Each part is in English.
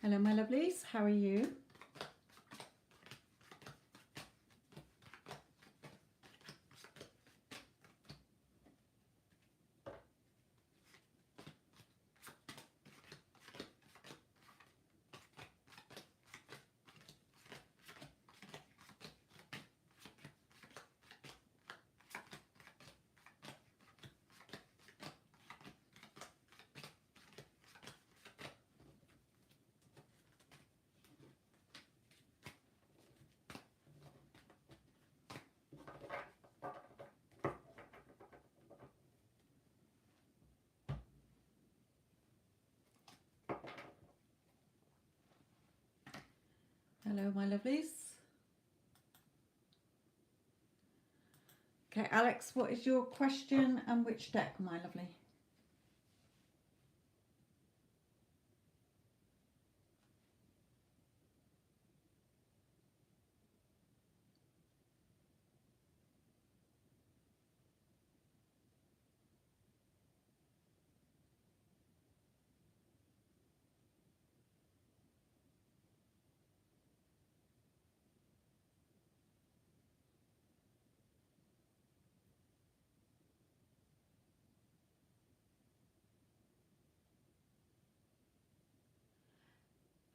Hello, my lovelies. How are you? Hello, my lovelies. Okay, Alex, what is your question and which deck, my lovely?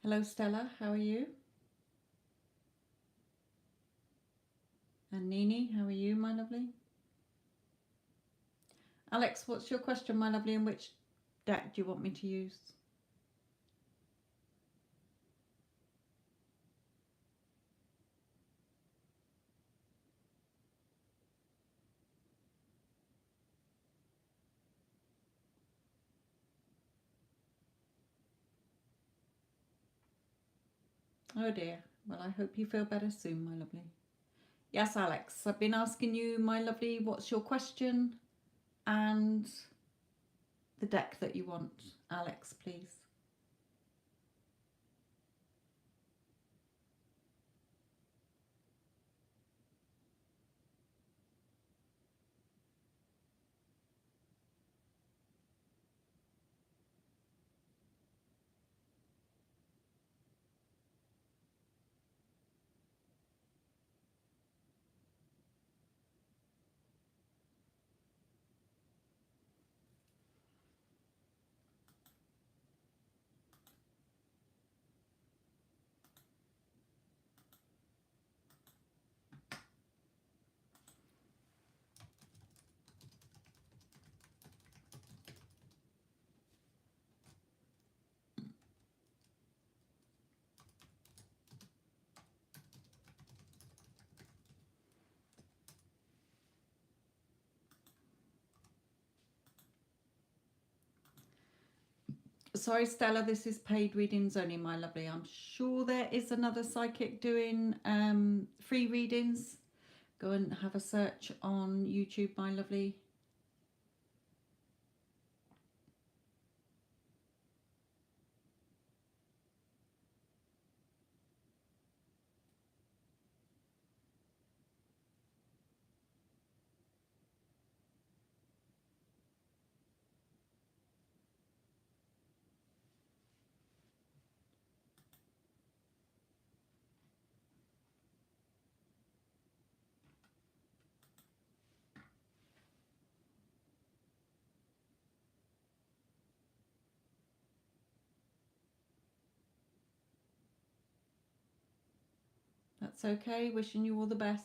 Hello, Stella. How are you? And Nini, how are you, my lovely? Alex, what's your question, my lovely, and which deck do you want me to use? Oh dear. Well, I hope you feel better soon, my lovely. Yes, Alex, I've been asking you, my lovely, what's your question and the deck that you want. Alex, please. Sorry, Stella, this is paid readings only, my lovely. I'm sure there is another psychic doing free readings. Go and have a search on YouTube, my lovely. That's okay. Wishing you all the best.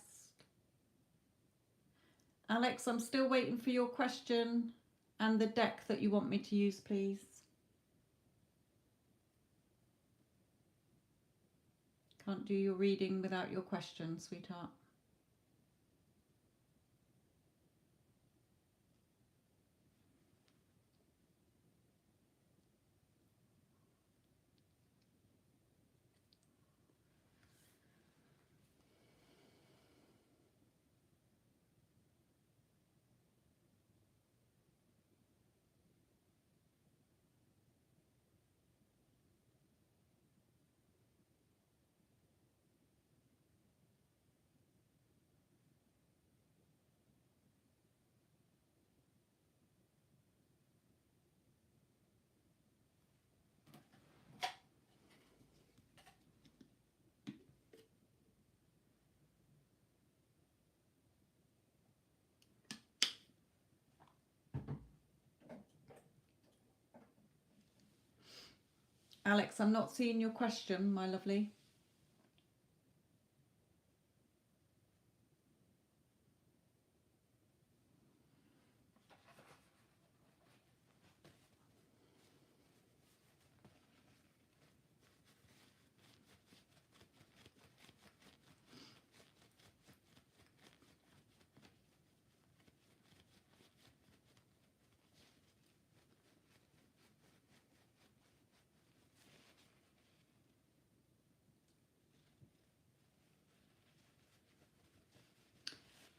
Alex, I'm still waiting for your question and the deck that you want me to use, please. Can't do your reading without your question, sweetheart. Alex, I'm not seeing your question, my lovely.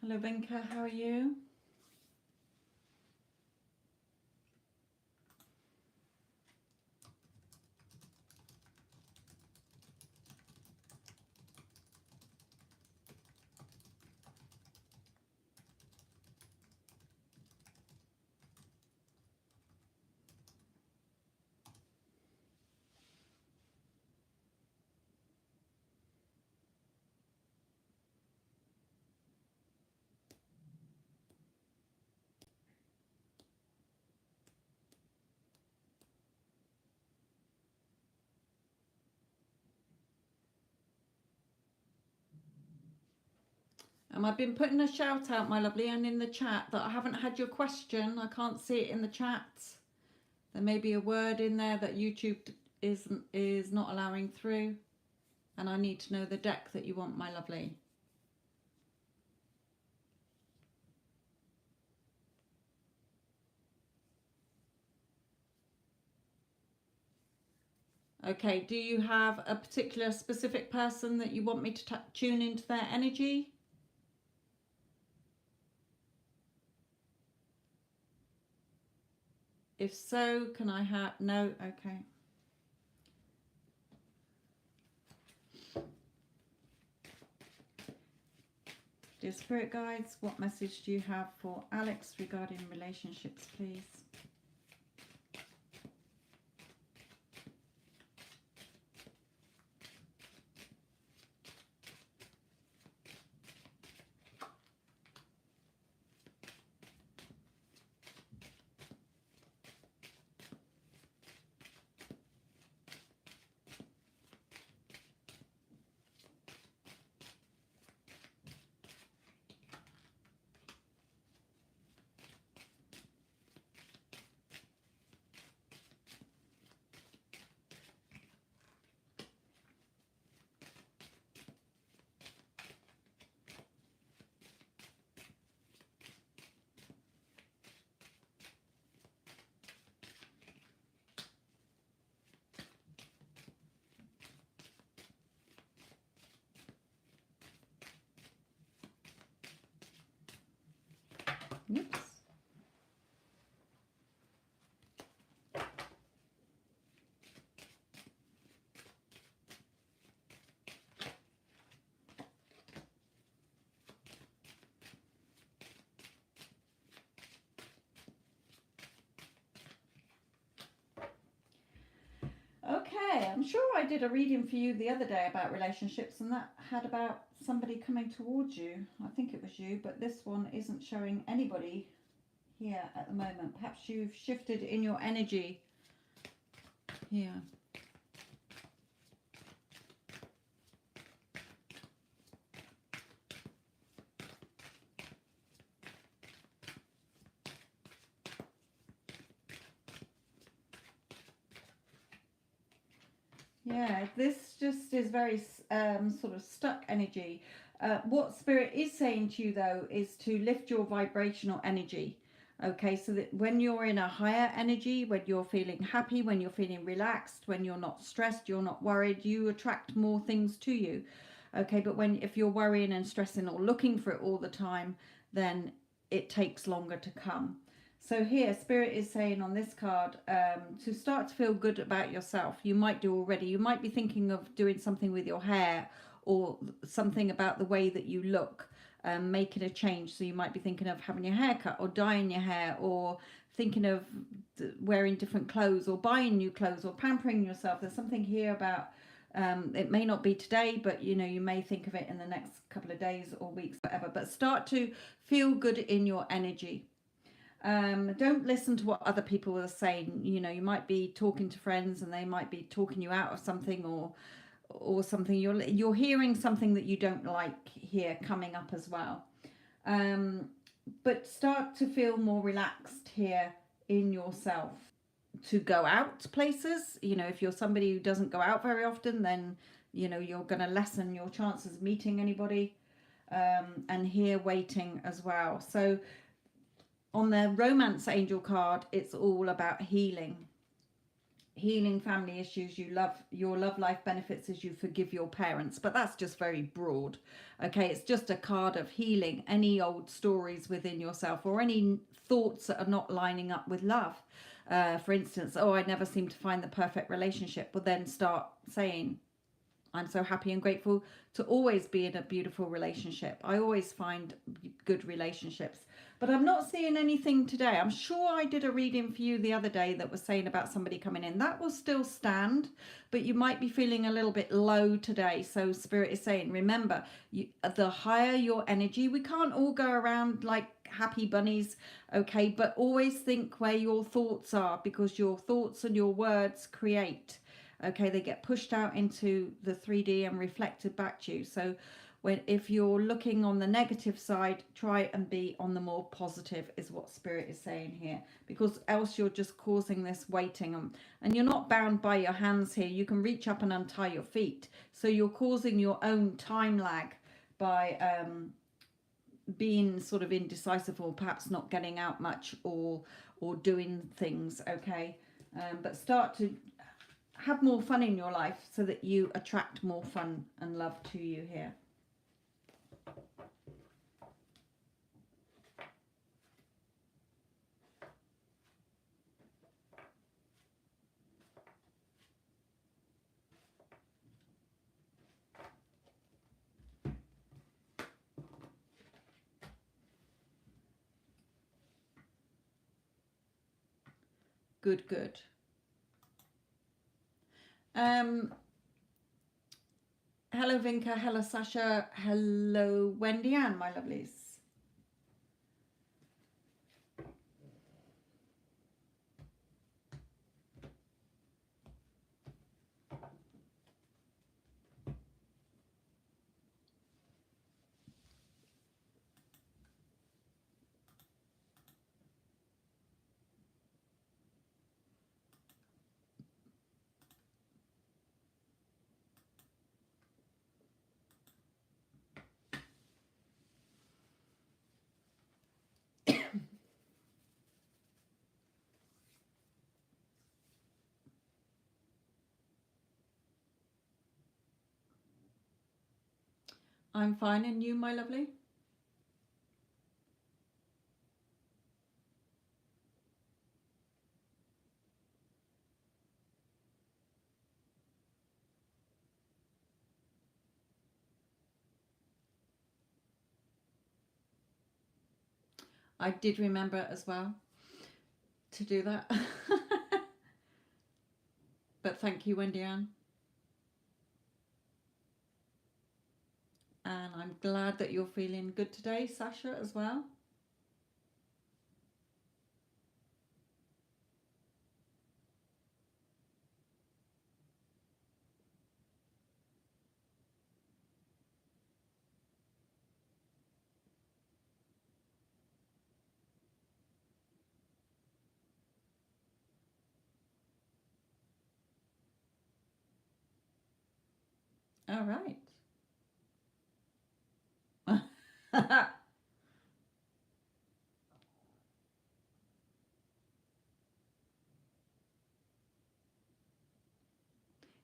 Hello, Vinka, how are you? I've been putting a shout out, my lovely, and in the chat that I haven't had your question. I can't see it in the chat. There may be a word in there that YouTube is not allowing through, and I need to know the deck that you want, my lovely. Okay, do you have a particular specific person that you want me to tune into their energy? If so, can I have... No, okay. Dear Spirit Guides, what message do you have for Alex regarding relationships, please? Oops. Okay, I'm sure I did a reading for you the other day about relationships, and that had about somebody coming towards you. I think it was you, but this one isn't showing anybody here at the moment. Perhaps you've shifted in your energy here. Yeah, this just is very sort of stuck energy. What Spirit is saying to you, though, is to lift your vibrational energy. Okay, so that when you're in a higher energy, when you're feeling happy, when you're feeling relaxed, when you're not stressed, you're not worried, you attract more things to you. Okay, but if you're worrying and stressing or looking for it all the time, then it takes longer to come. So here, Spirit is saying on this card, to start to feel good about yourself. You might do already. You might be thinking of doing something with your hair or something about the way that you look, making a change. So you might be thinking of having your hair cut or dyeing your hair, or thinking of wearing different clothes or buying new clothes or pampering yourself. There's something here about, it may not be today, but you know, you may think of it in the next couple of days or weeks, whatever. But start to feel good in your energy. Don't listen to what other people are saying. You know, you might be talking to friends and they might be talking you out of something, or something. You're hearing something that you don't like here coming up as well. But start to feel more relaxed here in yourself to go out places. You know, if you're somebody who doesn't go out very often, then you know you're going to lessen your chances of meeting anybody. And here waiting as well. So on the romance angel card, it's all about healing family issues. You love your love life benefits as you forgive your parents, but that's just very broad. Okay, it's just a card of healing any old stories within yourself or any thoughts that are not lining up with love. For instance, oh, I never seem to find the perfect relationship. Well, then start saying, I'm so happy and grateful to always be in a beautiful relationship. I always find good relationships. But I'm not seeing anything today. I'm sure I did a reading for you the other day that was saying about somebody coming in. That will still stand, but you might be feeling a little bit low today. So Spirit is saying, remember, the higher your energy, we can't all go around like happy bunnies, okay? But always think where your thoughts are, because your thoughts and your words create. Okay, they get pushed out into the 3D and reflected back to you. So if you're looking on the negative side, try and be on the more positive, is what Spirit is saying here, because else you're just causing this waiting. And you're not bound by your hands here. You can reach up and untie your feet. So you're causing your own time lag by being sort of indecisive, or perhaps not getting out much, or doing things. Okay, but start to have more fun in your life so that you attract more fun and love to you here. Good, good. Hello Vinka, hello Sasha, hello Wendy Ann, my lovelies. I'm fine, and you, my lovely? I did remember as well to do that. But thank you, Wendy Ann. And I'm glad that you're feeling good today, Sasha, as well. All right.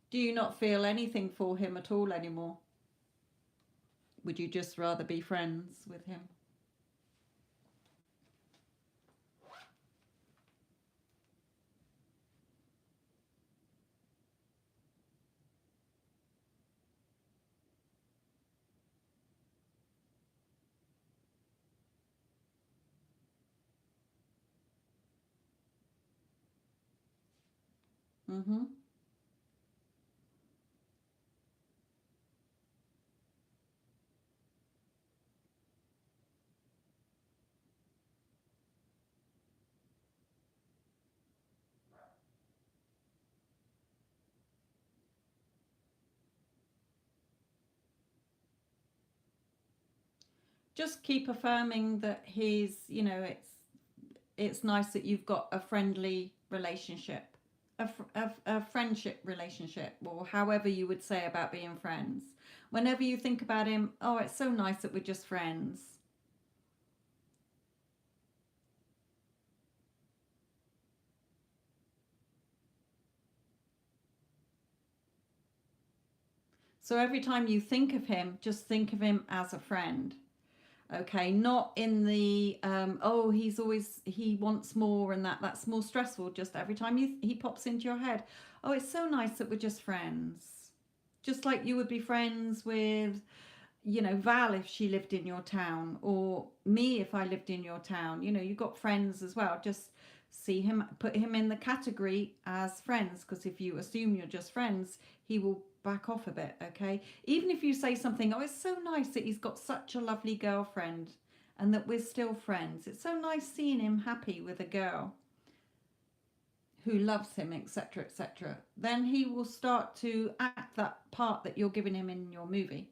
Do you not feel anything for him at all anymore? Would you just rather be friends with him? Mm-hmm. just keep affirming that he's, you know, it's nice that you've got a friendly relationship, a friendship relationship, or however you would say about being friends. Whenever you think about him, oh, it's so nice that we're just friends. So every time you think of him, just think of him as a friend. Okay, not in the oh, he wants more, and that's more stressful. Just every time he pops into your head, oh, it's so nice that we're just friends. Just like you would be friends with, you know, Val if she lived in your town, or me if I lived in your town. You know, you've got friends as well. Just see him, put him in the category as friends, because if you assume you're just friends, he will back off a bit. Okay, even if you say something, oh, it's so nice that he's got such a lovely girlfriend and that we're still friends. It's so nice seeing him happy with a girl who loves him, etc., etc. Then he will start to act that part that you're giving him in your movie.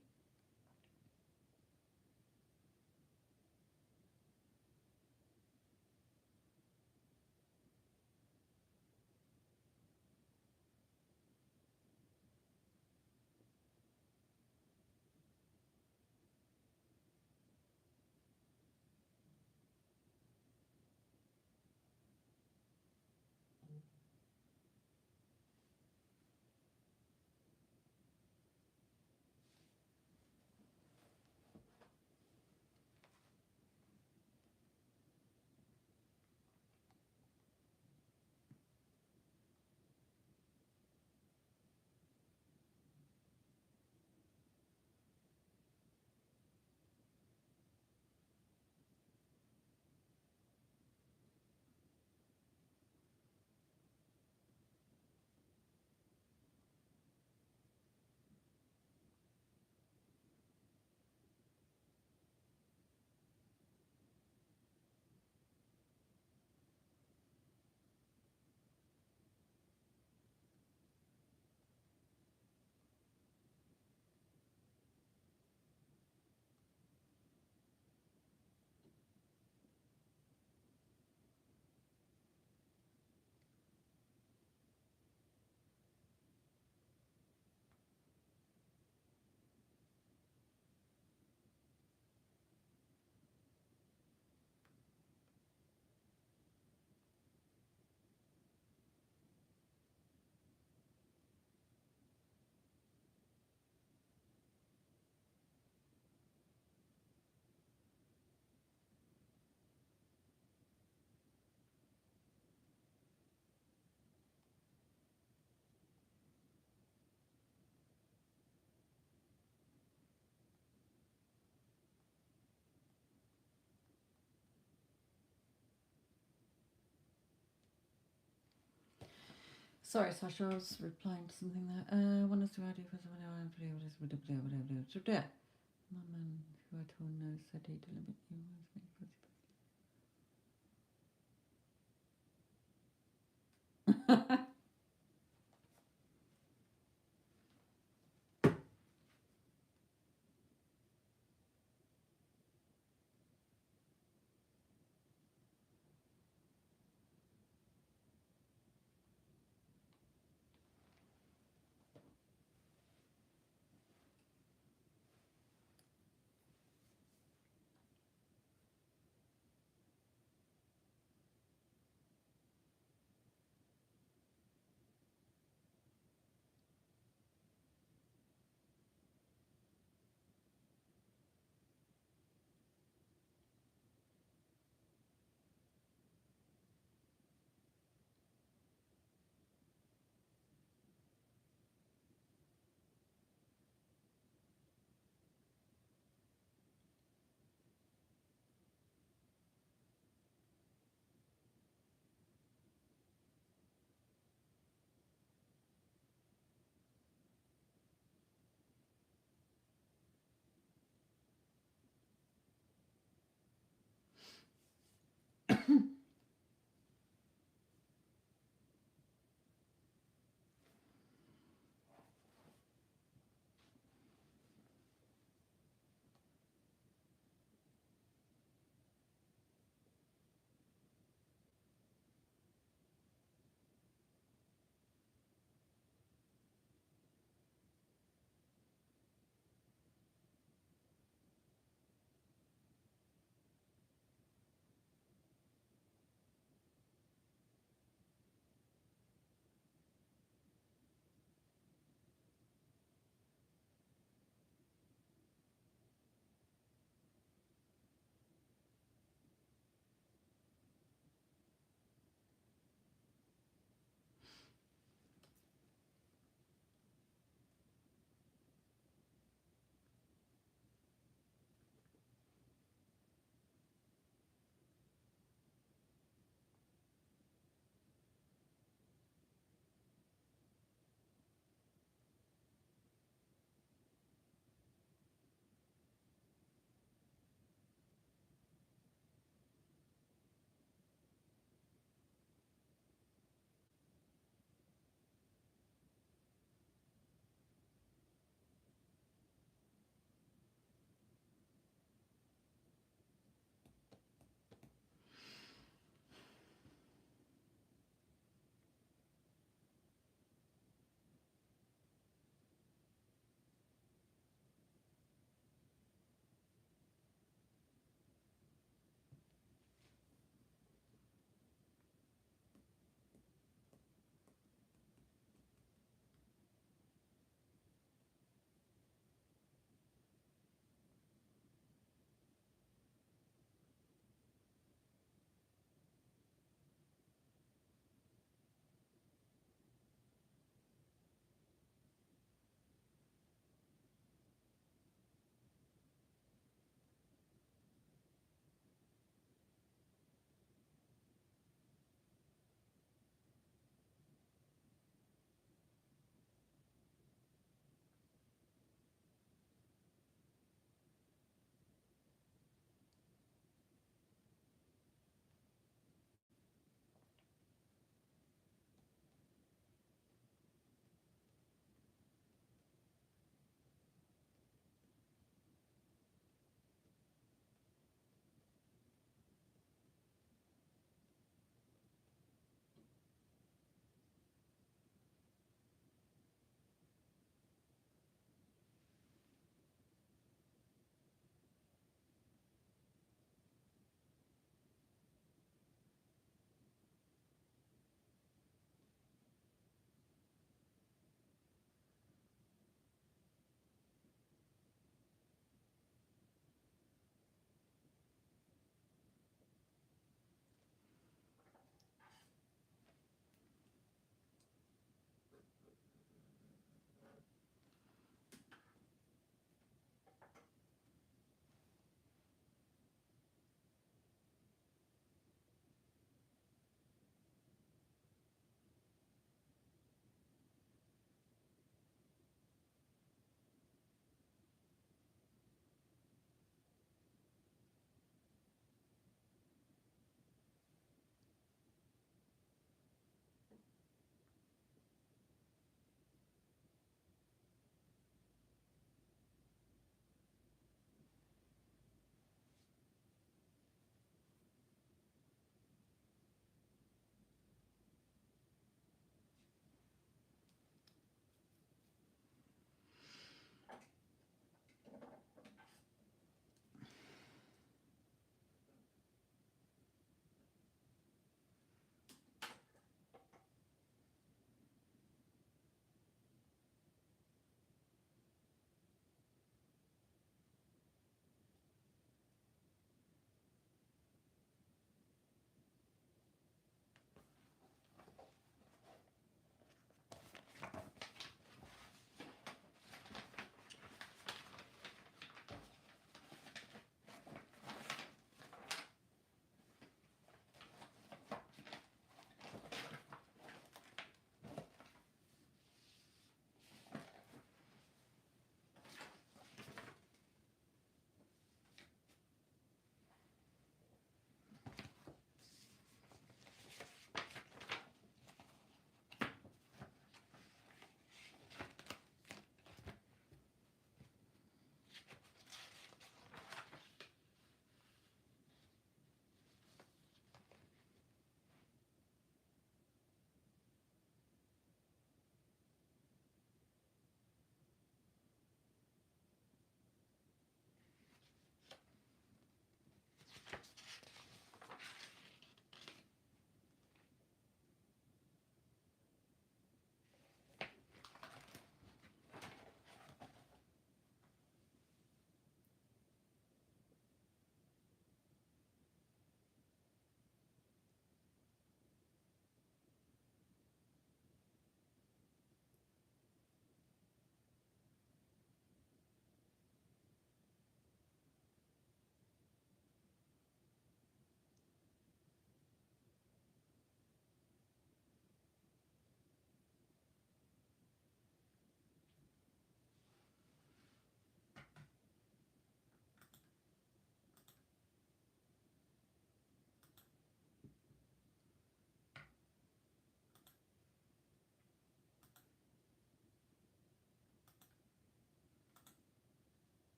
Sorry, Sasha, I was replying to something there. One is to add because my man who I told no said he deliberately was me.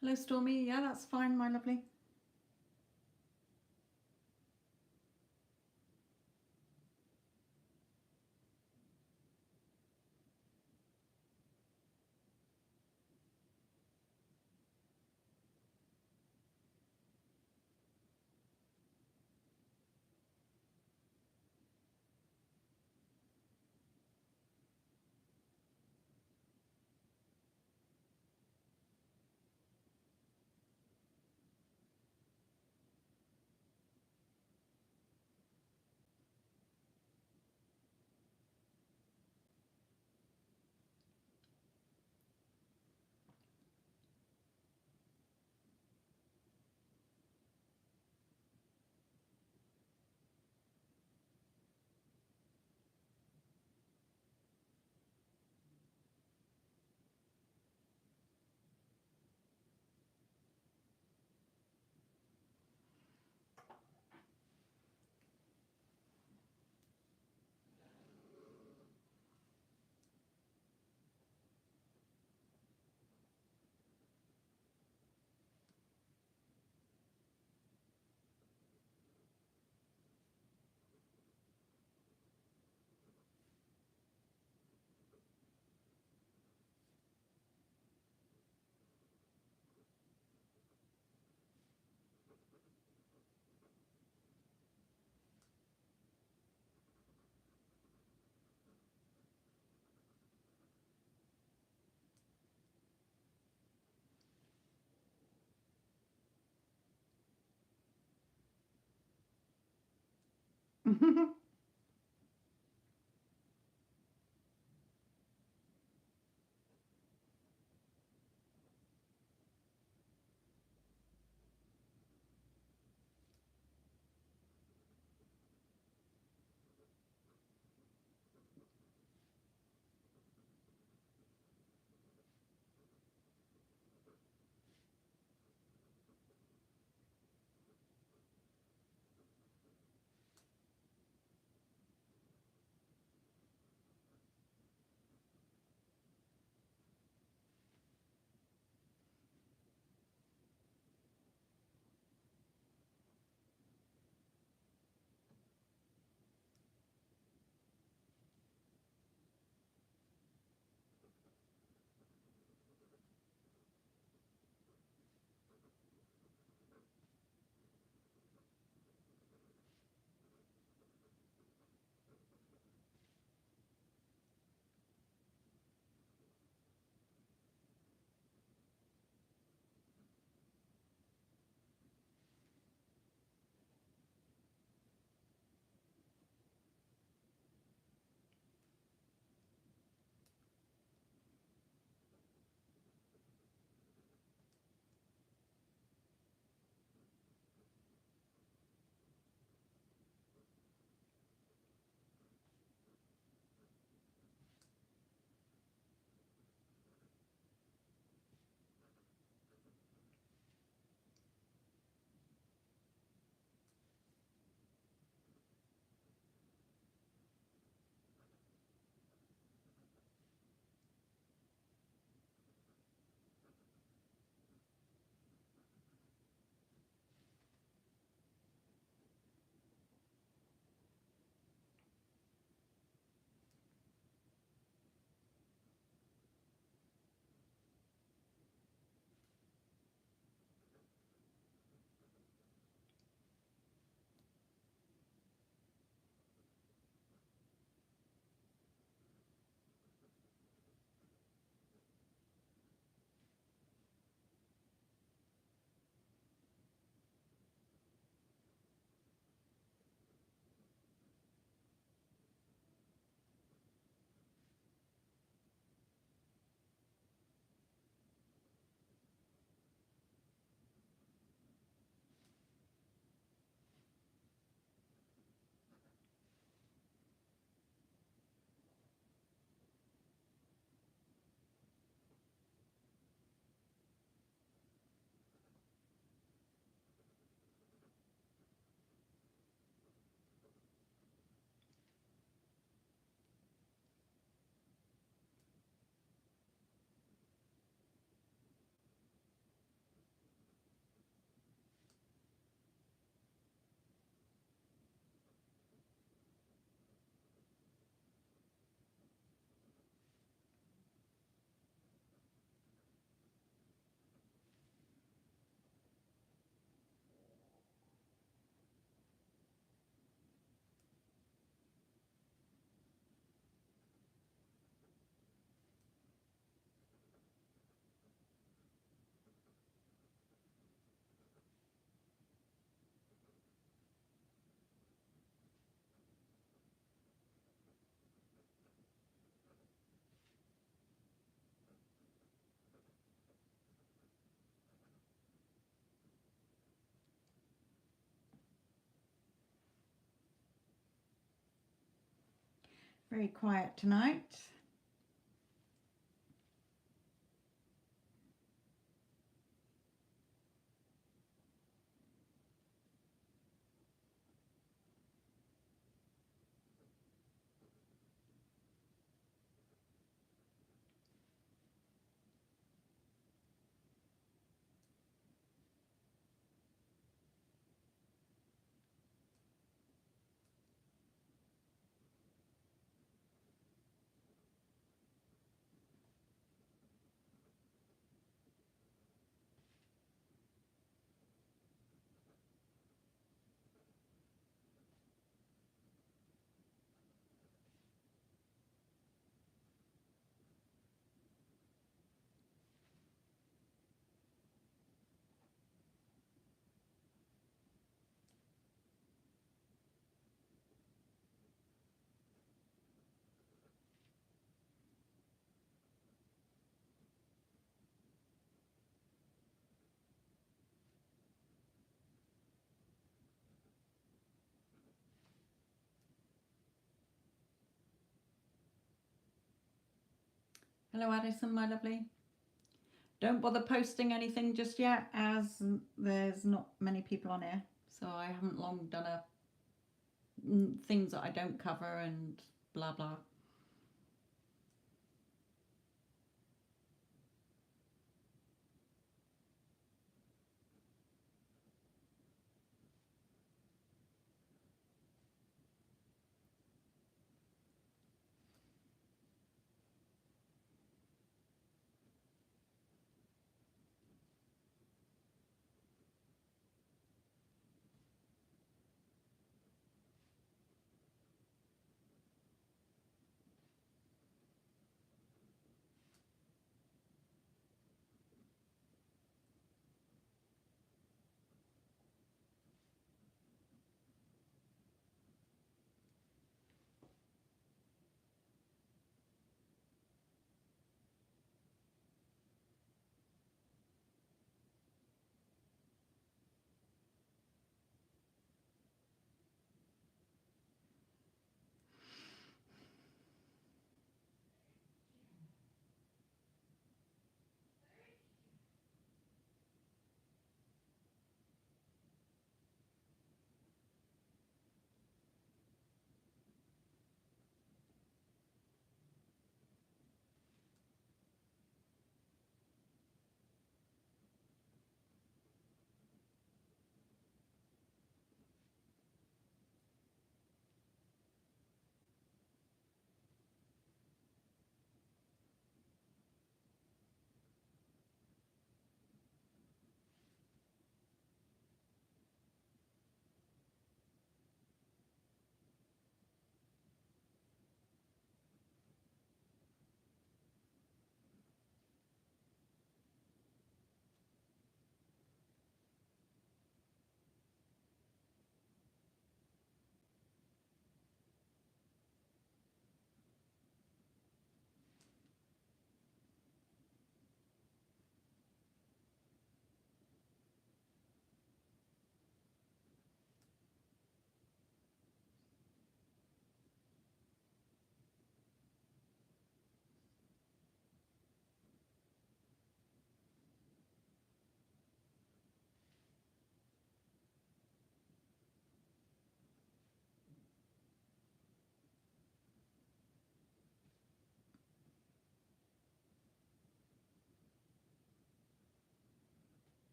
Hello, Stormy. Yeah, that's fine, my lovely. Very quiet tonight. Hello, Addison, my lovely. Don't bother posting anything just yet, as there's not many people on here. So I haven't long done a things that I don't cover and blah blah.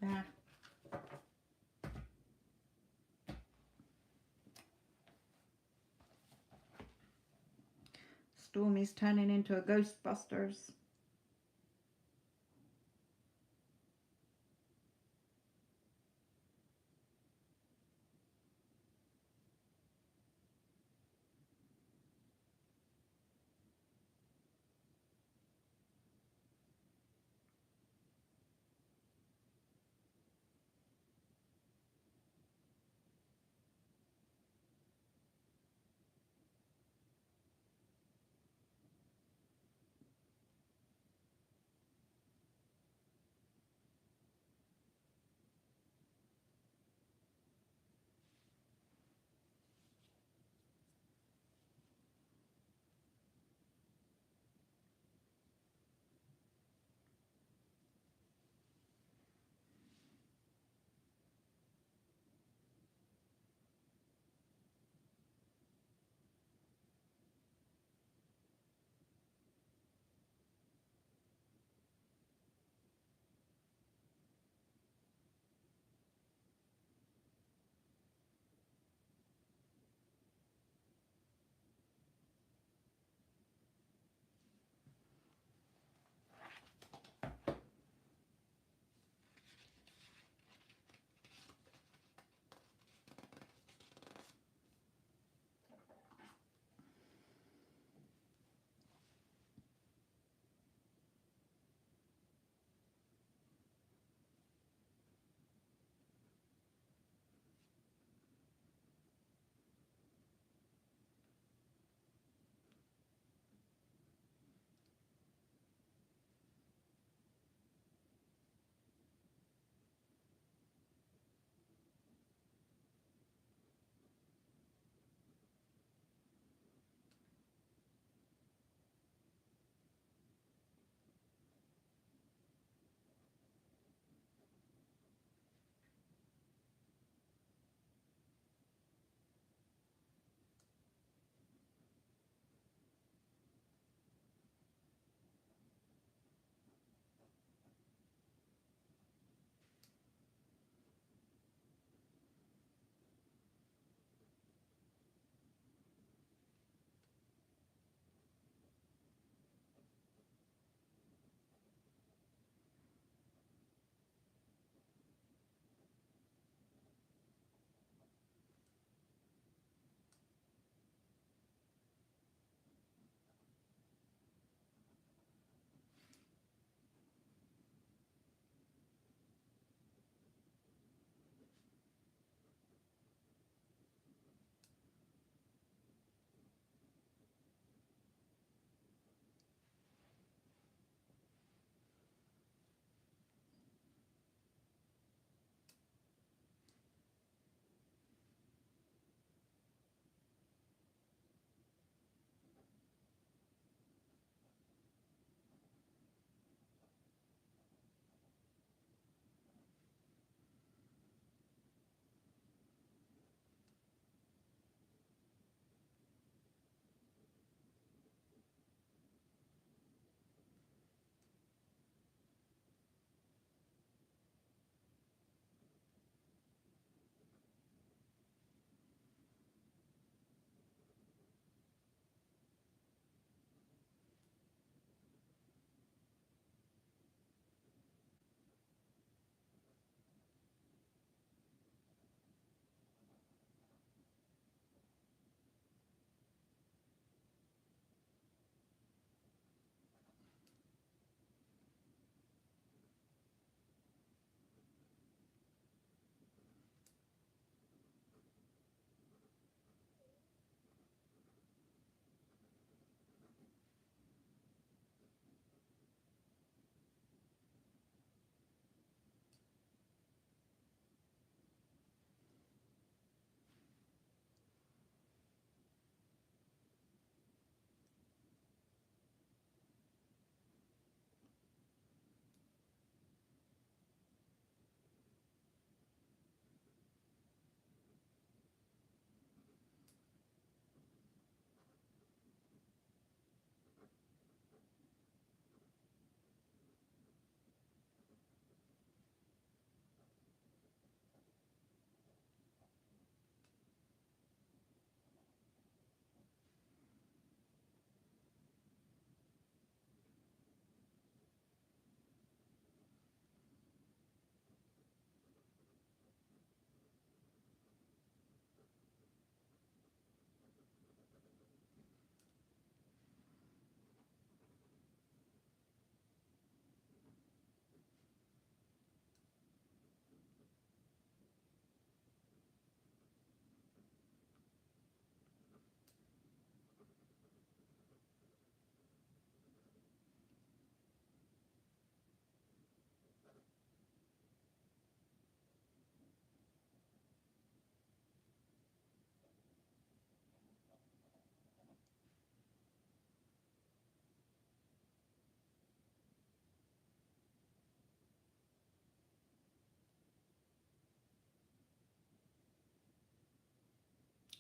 Ah. Stormy's turning into a Ghostbusters.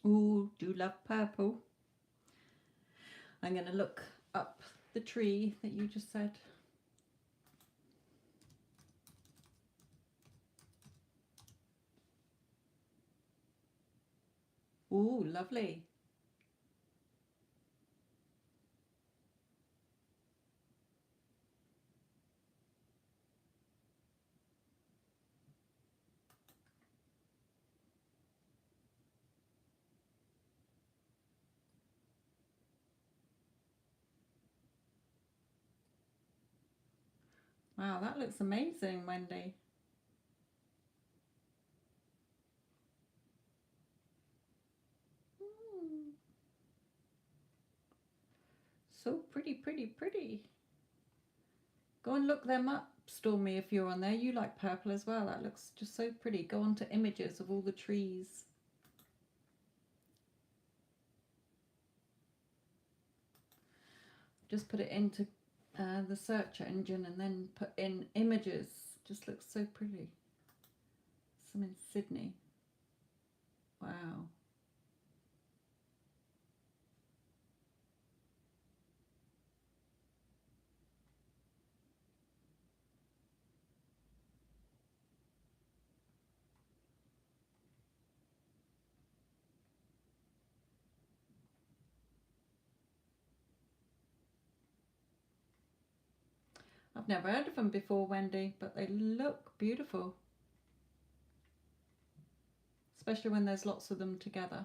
Ooh, do love purple. I'm going to look up the tree that you just said. Ooh, lovely. Wow, that looks amazing, Wendy. Mm. So pretty, pretty, pretty. Go and look them up, Stormy, if you're on there. You like purple as well. That looks just so pretty. Go on to images of all the trees. Just put it into the search engine and then put in images. Just looks so pretty. Some in Sydney. Wow. I've never heard of them before, Wendy, but they look beautiful. Especially when there's lots of them together.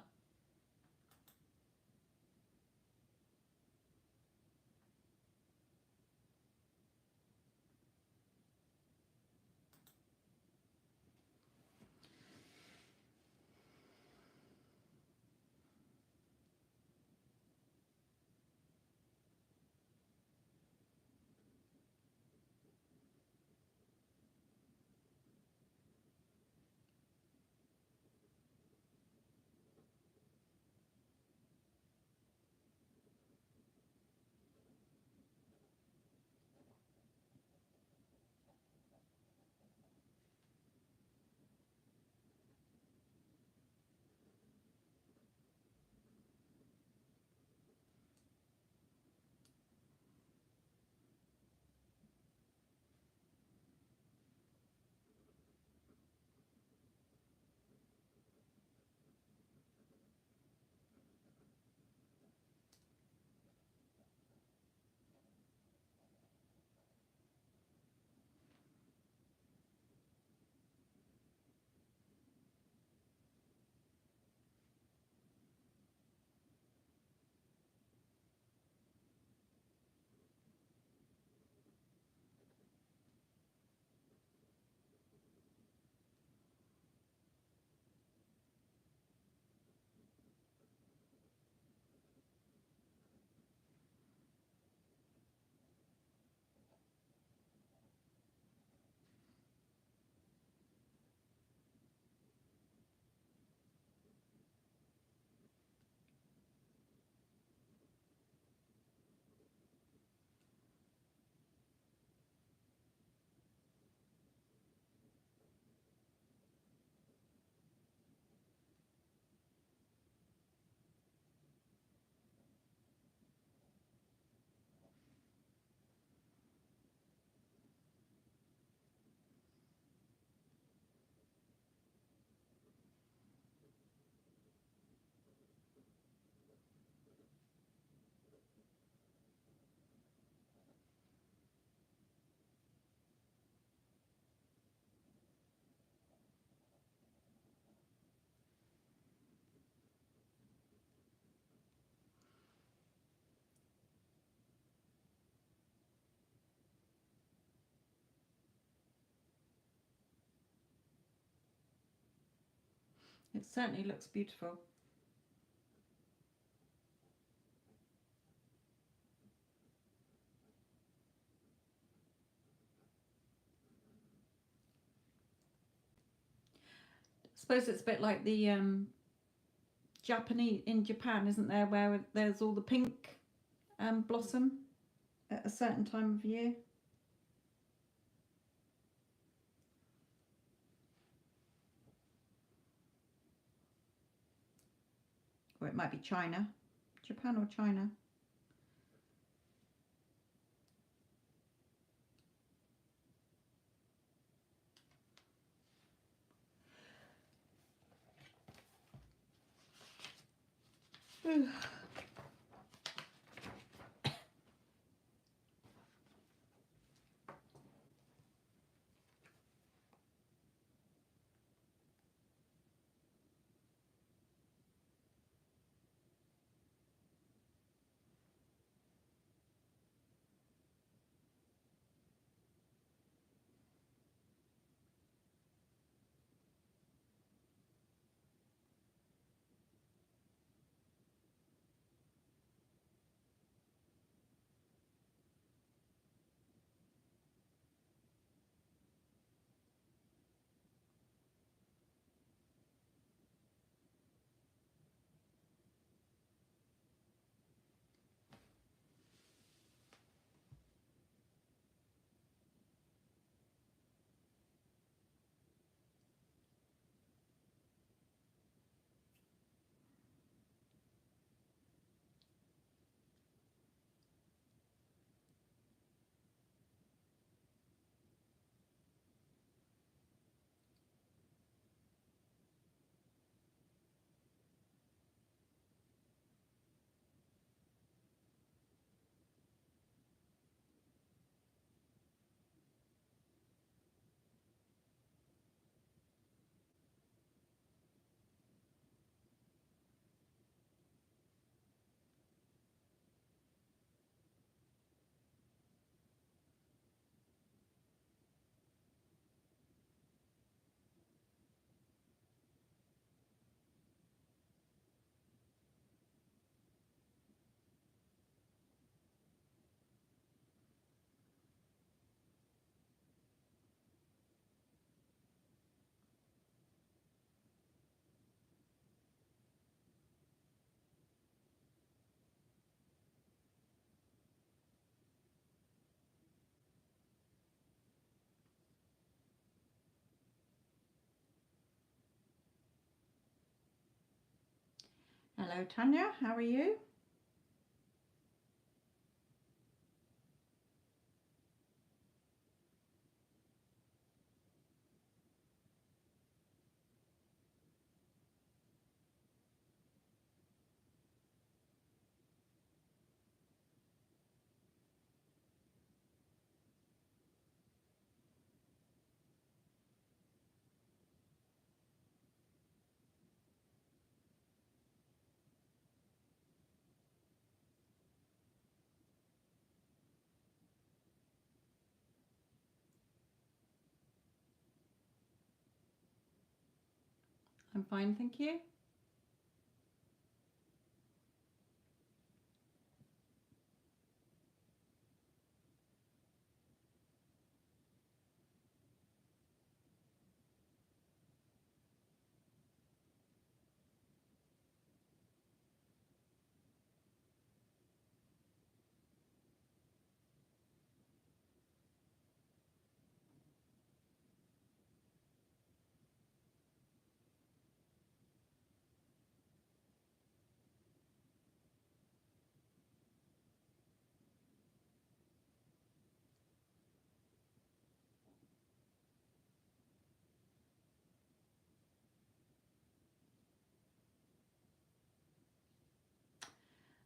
It certainly looks beautiful. I suppose it's a bit like the Japanese in Japan, isn't there, where there's all the pink blossom at a certain time of year. Or it might be China. Japan or China. Hello, Tanya. How are you? I'm fine, thank you.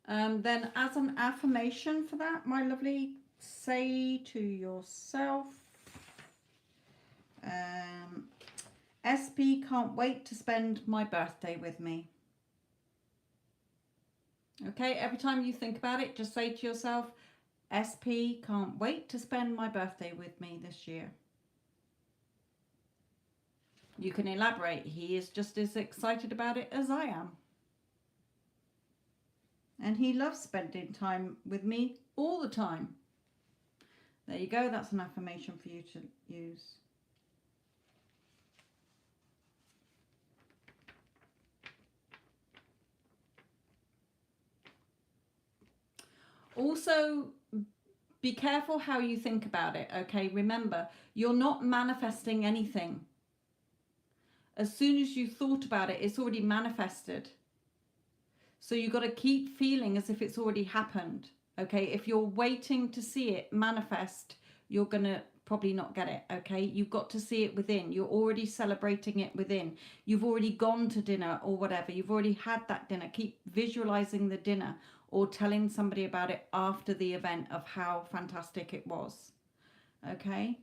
Then as an affirmation for that, my lovely, say to yourself, SP can't wait to spend my birthday with me. Okay, every time you think about it, just say to yourself, SP can't wait to spend my birthday with me this year. You can elaborate. He is just as excited about it as I am. And he loves spending time with me all the time. There you go. That's an affirmation for you to use. Also, be careful how you think about it, okay? Remember, you're not manifesting anything. As soon as you thought about it, it's already manifested. So you got to keep feeling as if it's already happened. Okay, if you're waiting to see it manifest, you're going to probably not get it. Okay, you've got to see it within. You're already celebrating it within. You've already gone to dinner or whatever. You've already had that dinner. Keep visualizing the dinner or telling somebody about it after the event of how fantastic it was. Okay.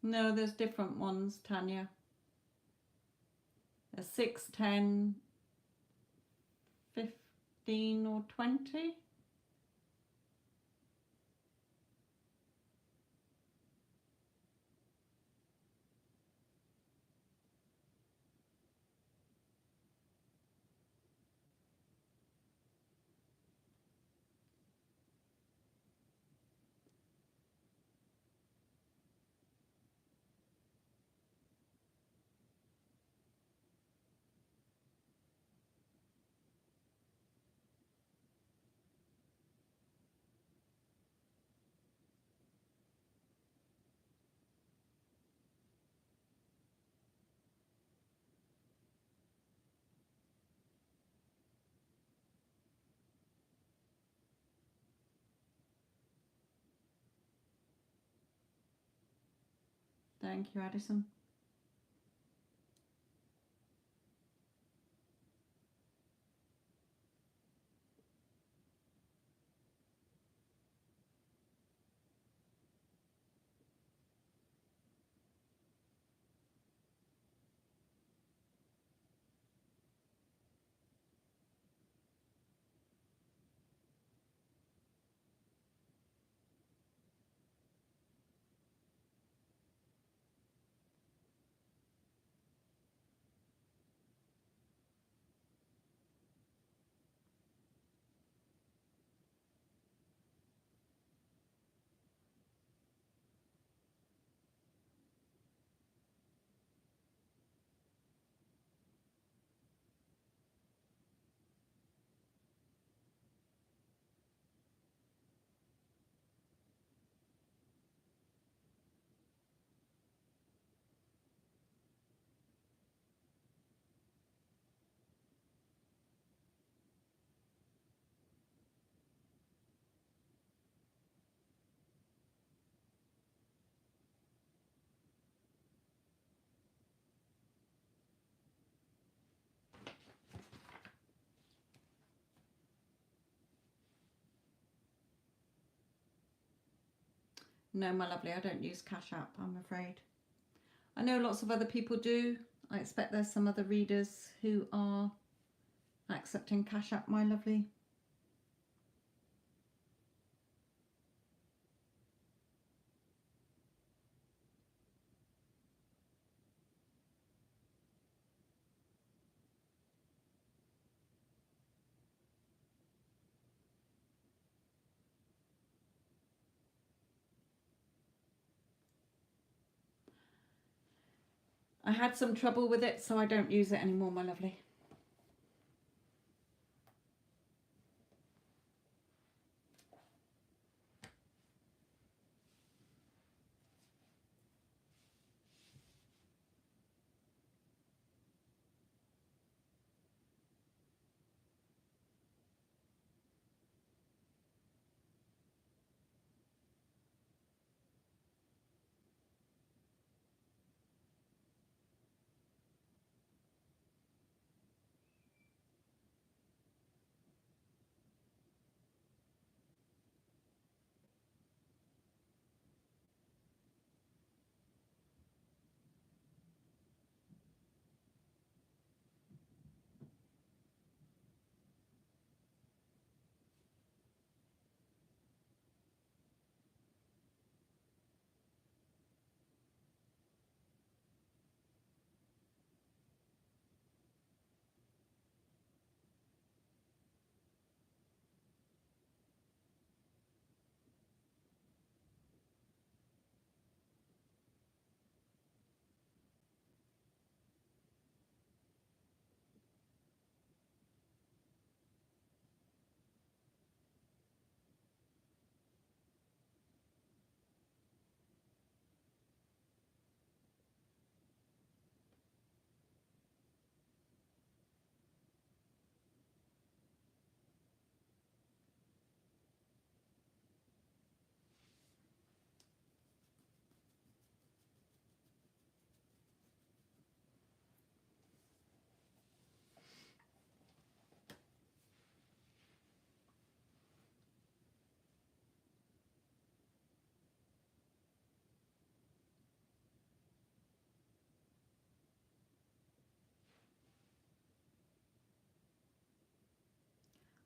No, there's different ones, Tanya. There's 6, 10, 15 or 20. Thank you, Addison. No, my lovely, I don't use Cash App, I'm afraid. I know lots of other people do. I expect there's some other readers who are accepting Cash App, my lovely. I had some trouble with it, so I don't use it anymore, my lovely.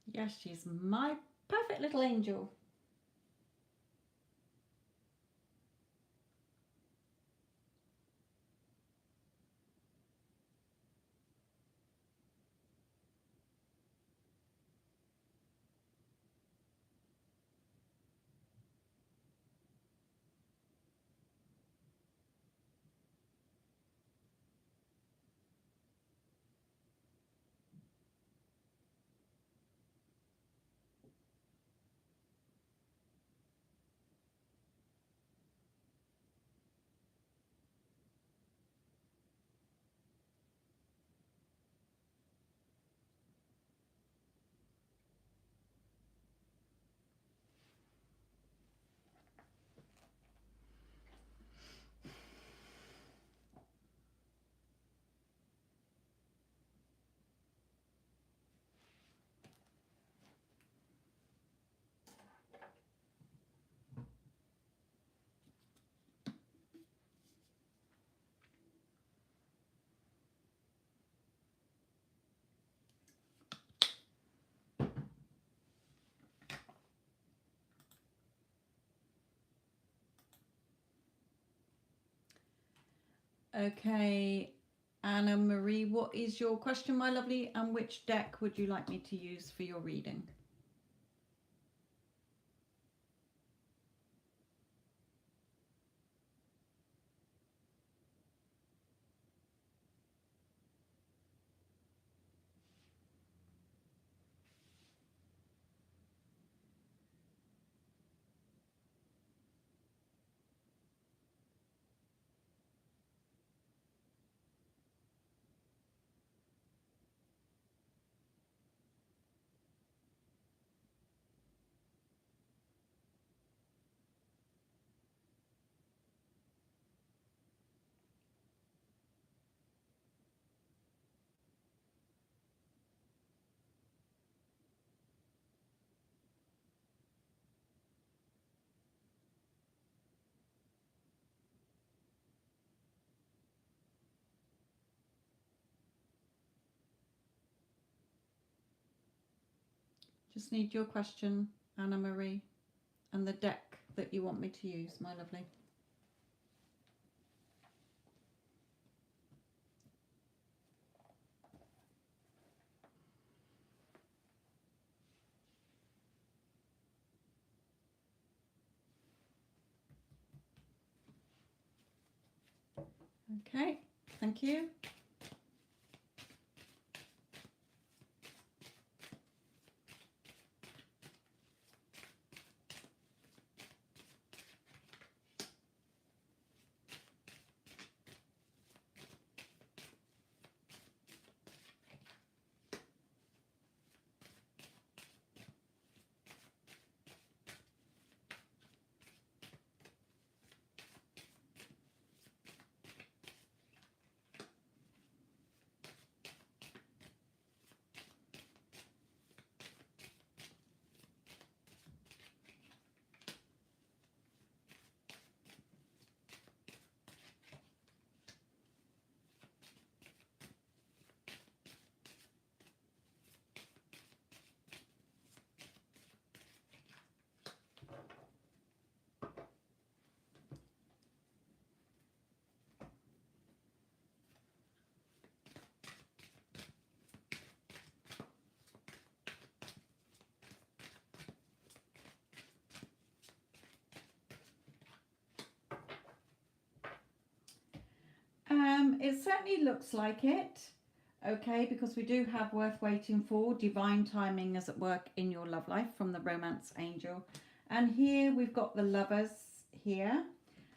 Yes, she's my perfect little angel. Okay, Anna Marie, what is your question, my lovely, and which deck would you like me to use for your reading? Just need your question, Anna Marie, and the deck that you want me to use, my lovely. Okay, thank you. It certainly looks like it, okay, because we do have worth waiting for. Divine timing is at work in your love life from the romance angel. And here we've got the lovers here,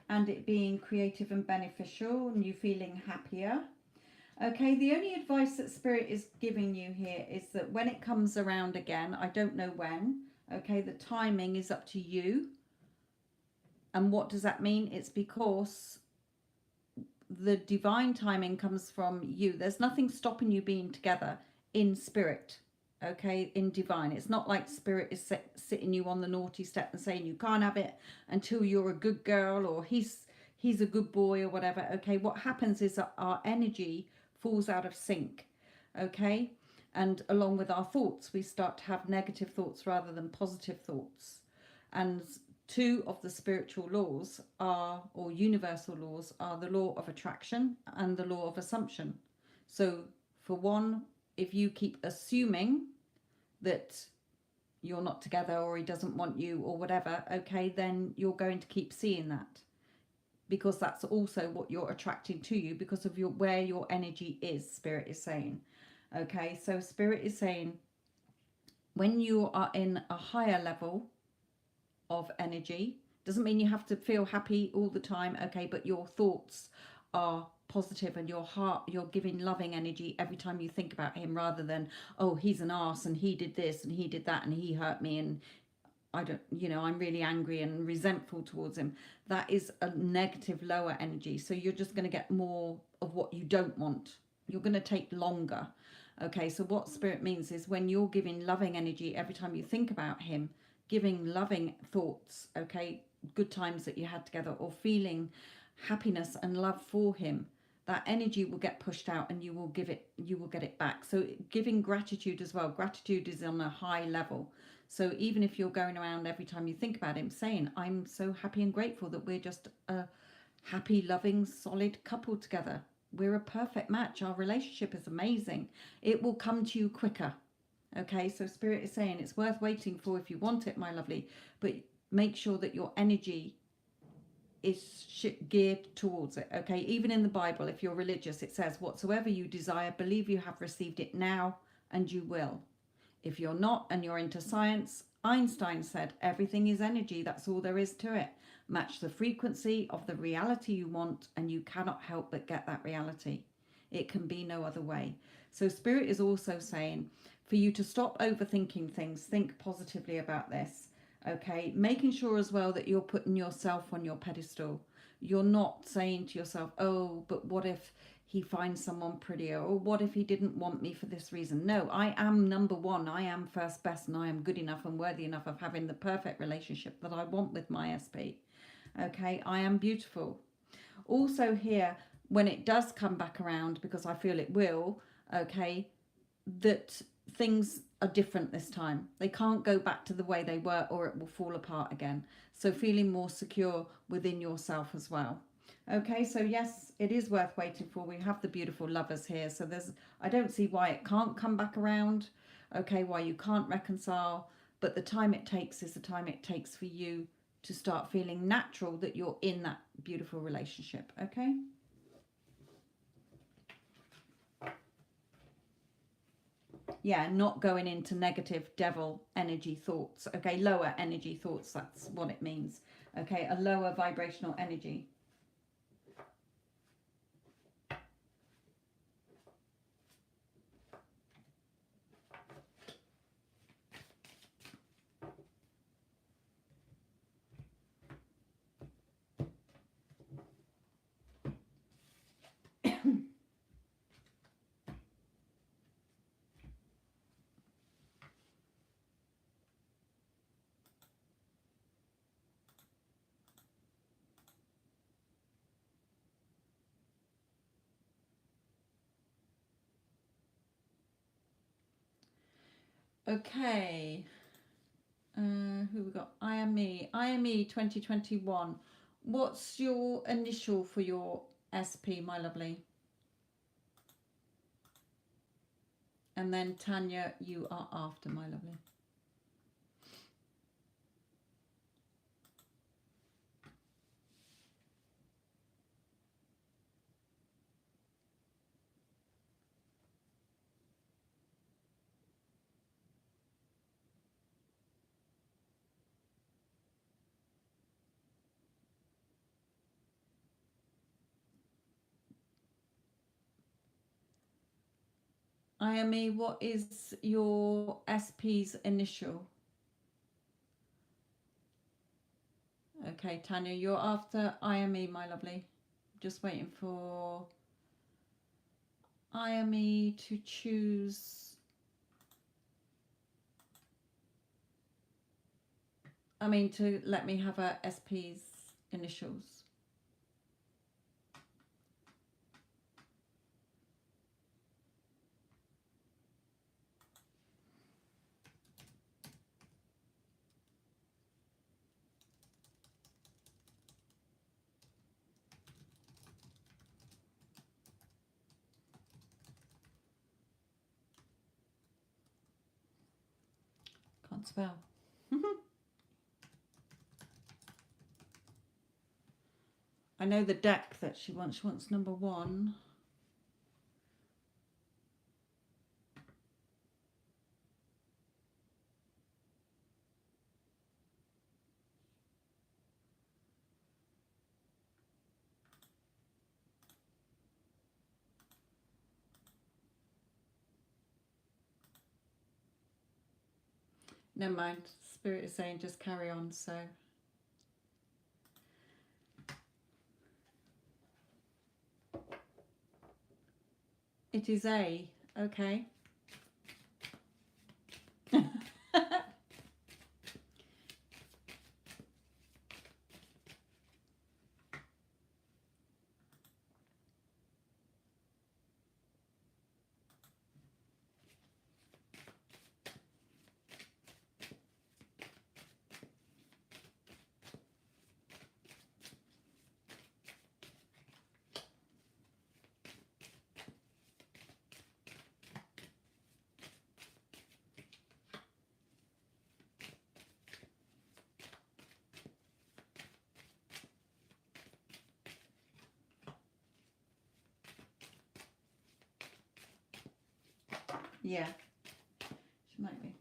and it being creative and beneficial, and you feeling happier. Okay, the only advice that Spirit is giving you here is that when it comes around again, I don't know when, okay, the timing is up to you. And what does that mean? It's because the divine timing comes from you. There's nothing stopping you being together in spirit, okay, in divine. It's not like Spirit is sitting you on the naughty step and saying you can't have it until you're a good girl, or he's a good boy, or whatever. Okay, what happens is that our energy falls out of sync, okay, and along with our thoughts we start to have negative thoughts rather than positive thoughts. And two of the spiritual laws are, or universal laws, are the law of attraction and the law of assumption. So for one, if you keep assuming that you're not together, or he doesn't want you, or whatever, okay, then you're going to keep seeing that, because that's also what you're attracting to you, because of where your energy is, Spirit is saying. Okay, so Spirit is saying when you are in a higher level of energy, doesn't mean you have to feel happy all the time, okay, but your thoughts are positive, and your heart, you're giving loving energy every time you think about him, rather than, oh, he's an arse and he did this and he did that and he hurt me and I don't, I'm really angry and resentful towards him. That is a negative, lower energy. So you're just going to get more of what you don't want. You're going to take longer. Okay, so what Spirit means is when you're giving loving energy every time you think about him, giving loving thoughts, okay, good times that you had together, or feeling happiness and love for him, that energy will get pushed out and you will get it back. So giving gratitude as well. Gratitude is on a high level. So even if you're going around every time you think about him saying, I'm so happy and grateful that we're just a happy, loving, solid couple together. We're a perfect match. Our relationship is amazing. It will come to you quicker. Okay, so Spirit is saying it's worth waiting for if you want it, my lovely. But make sure that your energy is geared towards it. Okay, even in the Bible, if you're religious, it says, whatsoever you desire, believe you have received it now, and you will. If you're not and you're into science, Einstein said everything is energy. That's all there is to it. Match the frequency of the reality you want, and you cannot help but get that reality. It can be no other way. So Spirit is also saying for you to stop overthinking things. Think positively about this. Okay, making sure as well that you're putting yourself on your pedestal. You're not saying to yourself, oh, but what if he finds someone prettier, or what if he didn't want me for this reason? No, I am number one. I am first best, and I am good enough and worthy enough of having the perfect relationship that I want with my SP. Okay, I am beautiful. Also here, when it does come back around, because I feel it will, okay, that things are different this time. They can't go back to the way they were, or it will fall apart again. So feeling more secure within yourself as well. Okay, so yes, it is worth waiting for. We have the beautiful lovers here. So I don't see why it can't come back around. Okay, why you can't reconcile. But the time it takes is the time it takes for you to start feeling natural that you're in that beautiful relationship. Okay. Yeah, not going into negative devil energy thoughts. Okay, lower energy thoughts, that's what it means. Okay, a lower vibrational energy. Okay. Who we got? IME 2021. What's your initial for your SP, my lovely? And then Tanya, you are after, my lovely. IME, what is your SP's initial? Okay, Tanya, you're after IME, my lovely. Just waiting for IME to choose. I mean, to let me have her SP's initials. Can't spell. I know the deck that she wants. She wants number 1. Never mind. Spirit is saying just carry on. So it is A. Okay. Yeah, she might be.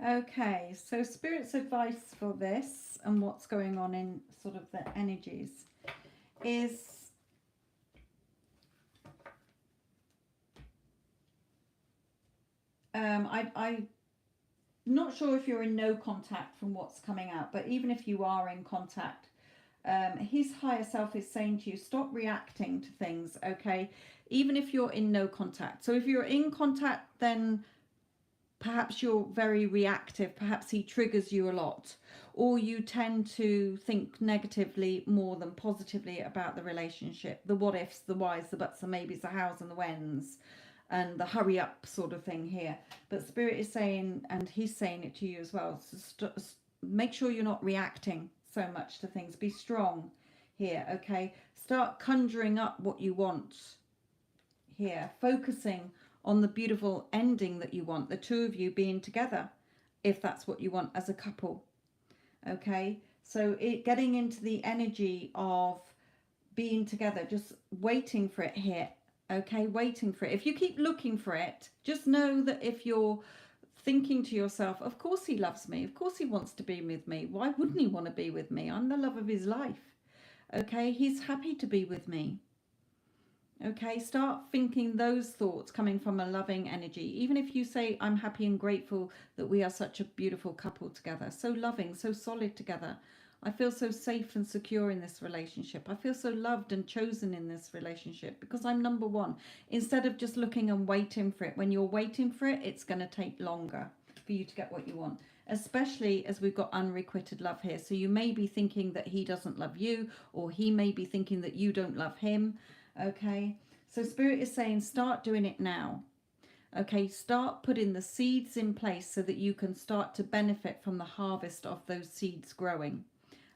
Okay, so Spirit's advice for this and what's going on in sort of the energies is I'm not sure if you're in no contact from what's coming out, but even if you are in contact, his higher self is saying to you, stop reacting to things, okay? Even if you're in no contact. So if you're in contact, then perhaps you're very reactive, perhaps he triggers you a lot, or you tend to think negatively more than positively about the relationship, the what ifs, the whys, the buts, the maybes, the hows and the whens, and the hurry up sort of thing here. But Spirit is saying, and he's saying it to you as well, so make sure you're not reacting so much to things. Be strong here, okay? Start conjuring up what you want here, focusing on the beautiful ending that you want, the two of you being together, if that's what you want as a couple, okay? So getting into the energy of being together, just waiting for it here, okay? Waiting for it. If you keep looking for it, just know that if you're thinking to yourself, of course he loves me, of course he wants to be with me, why wouldn't he want to be with me? I'm the love of his life, okay? He's happy to be with me. Okay, start thinking those thoughts coming from a loving energy. Even if you say, I'm happy and grateful that we are such a beautiful couple together, so loving, so solid together. I feel so safe and secure in this relationship. I feel so loved and chosen in this relationship because I'm number one. Instead of just looking and waiting for it. When you're waiting for it, it's going to take longer for you to get what you want. Especially as we've got unrequited love here. So you may be thinking that he doesn't love you, or he may be thinking that you don't love him. Okay, so Spirit is saying start doing it now. Okay, start putting the seeds in place so that you can start to benefit from the harvest of those seeds growing.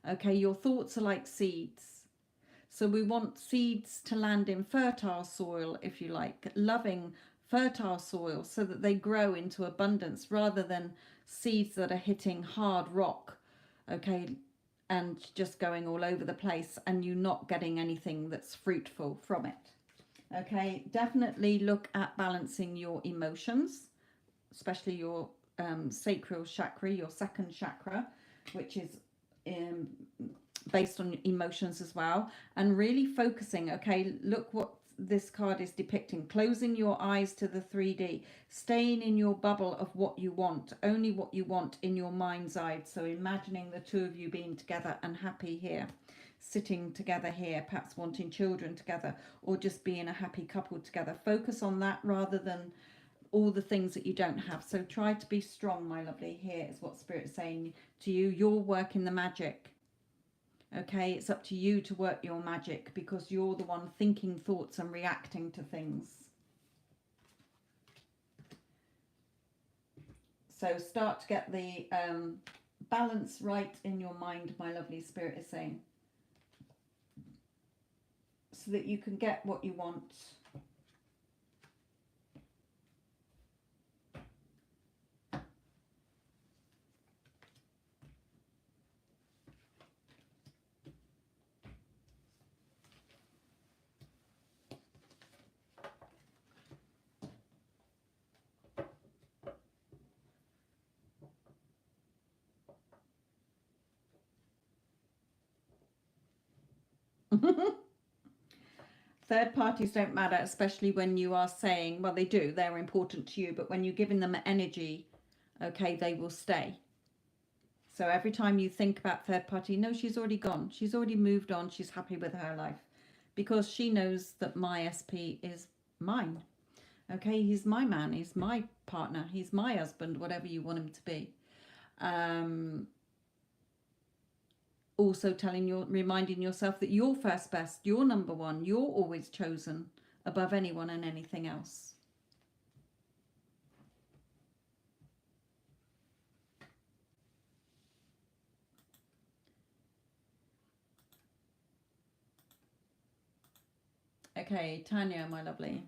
Okay, your thoughts are like seeds. So we want seeds to land in fertile soil, if you like, loving fertile soil, so that they grow into abundance rather than seeds that are hitting hard rock. Okay, and just going all over the place and you not getting anything that's fruitful from it. Okay, definitely look at balancing your emotions, especially your sacral chakra, your second chakra, which is based on emotions as well, and really focusing. Okay, look what this card is depicting. Closing your eyes to the 3D, staying in your bubble of what you want, only what you want in your mind's eye. So imagining the two of you being together and happy here, sitting together here, perhaps wanting children together, or just being a happy couple together. Focus on that rather than all the things that you don't have. So try to be strong, my lovely. Here is what Spirit's saying to you. You're working the magic. Okay, it's up to you to work your magic because you're the one thinking thoughts and reacting to things. So start to get the balance right in your mind, my lovely. Spirit is saying, so that you can get what you want. Third parties don't matter, especially when you are saying, well, they do, they're important to you, but when you're giving them energy, okay, they will stay. So every time you think about third party, no, she's already gone. She's already moved on. She's happy with her life because she knows that my SP is mine. Okay, he's my man. He's my partner. He's my husband, whatever you want him to be. Also reminding yourself that you're first best, you're number one, you're always chosen above anyone and anything else. Okay, Tanya, my lovely.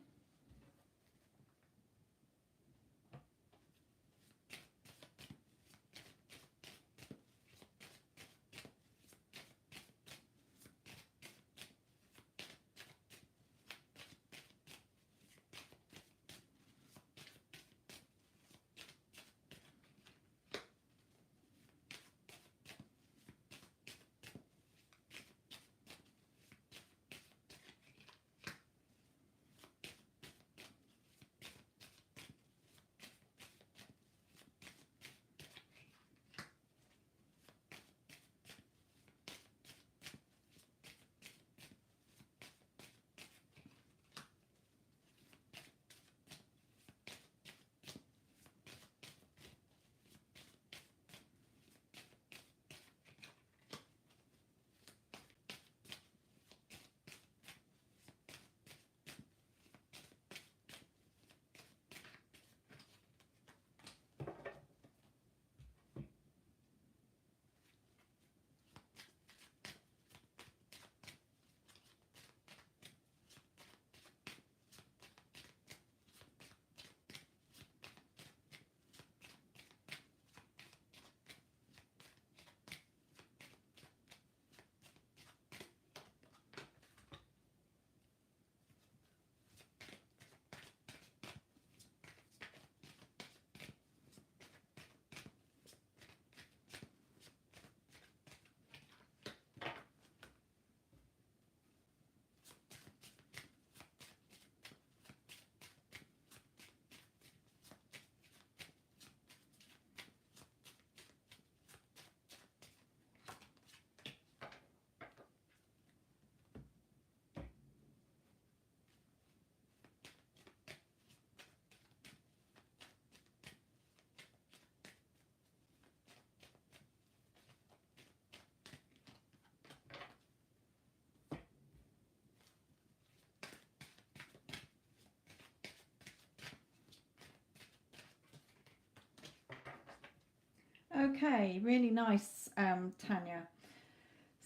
Okay, really nice, Tanya.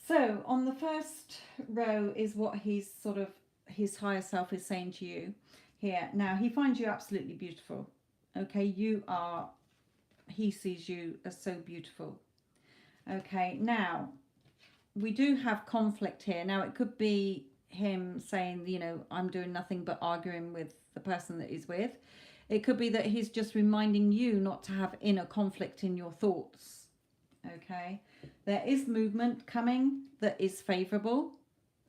So on the first row is what he's sort of, his higher self is saying to you here. Now, he finds you absolutely beautiful. Okay, you are, he sees you as so beautiful. Okay, now, we do have conflict here. Now, it could be him saying, you know, I'm doing nothing but arguing with the person that he's with. It could be that he's just reminding you not to have inner conflict in your thoughts. Okay, there is movement coming that is favorable.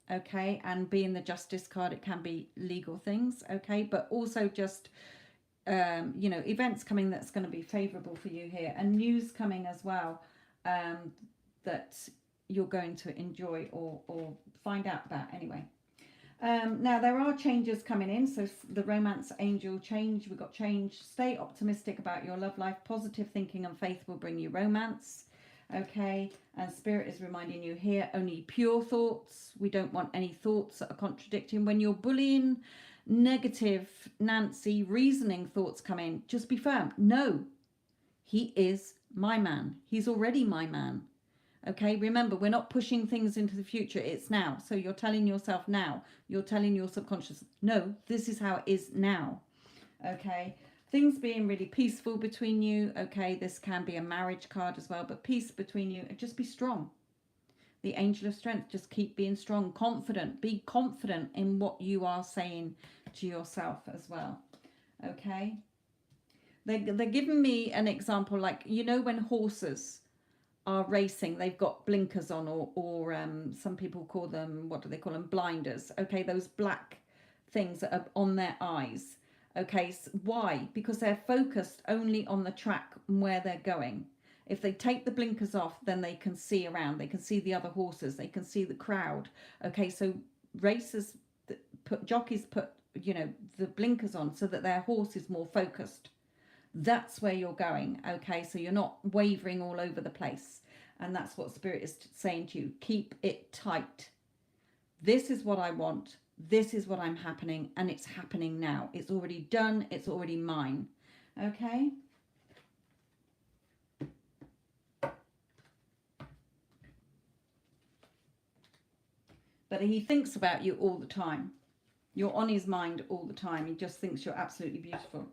Okay, and being the justice card, it can be legal things. Okay, but also just you know, events coming that's going to be favorable for you here, and news coming as well, that you're going to enjoy or find out about anyway. Now, there are changes coming in. So the romance angel change, we've got change. Stay optimistic about your love life. Positive thinking and faith will bring you romance. Okay, and spirit is reminding you here, only pure thoughts. We don't want any thoughts that are contradicting. When you're bullying, negative, Nancy, reasoning thoughts come in, just be firm. No, he is my man. He's already my man. Okay, remember, we're not pushing things into the future. It's now. So you're telling yourself now. You're telling your subconscious, no, this is how it is now. Okay, things being really peaceful between you. Okay, this can be a marriage card as well, but peace between you. Just be strong. The angel of strength, just keep being strong, confident. Be confident in what you are saying to yourself as well. Okay, they're giving me an example, like, you know, when horses are racing, they've got blinkers on, or some people call them, what do they call them, blinders. Okay, those black things that are on their eyes. Okay, so why? Because they're focused only on the track and where they're going. If they take the blinkers off, then they can see around, they can see the other horses, they can see the crowd. Okay, so racers jockeys put, you know, the blinkers on so that their horse is more focused. That's where you're going. Okay, so you're not wavering all over the place. And that's what spirit is saying to you. Keep it tight. This is what I want. This is what I'm happening, and it's happening now. It's already done. It's already mine. Okay. But he thinks about you all the time. You're on his mind all the time. He just thinks you're absolutely beautiful.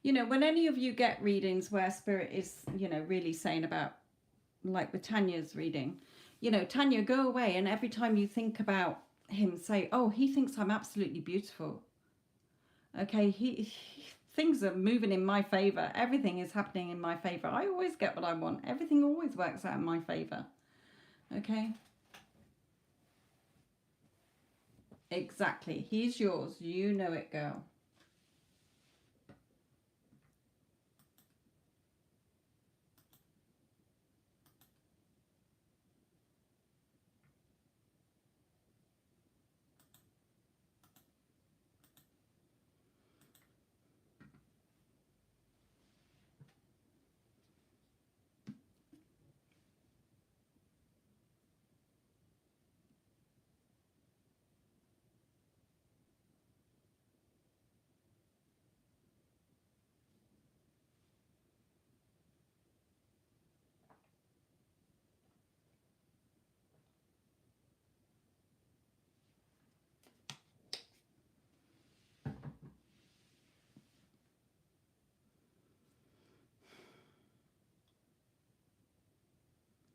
You know, when any of you get readings where spirit is, you know, really saying about, like with Tanya's reading, you know, Tanya, go away, and every time you think about him, say, oh, he thinks I'm absolutely beautiful. Okay, things are moving in my favor. Everything is happening in my favor. I always get what I want. Everything always works out in my favor. Okay. Exactly. He's yours. You know it, girl.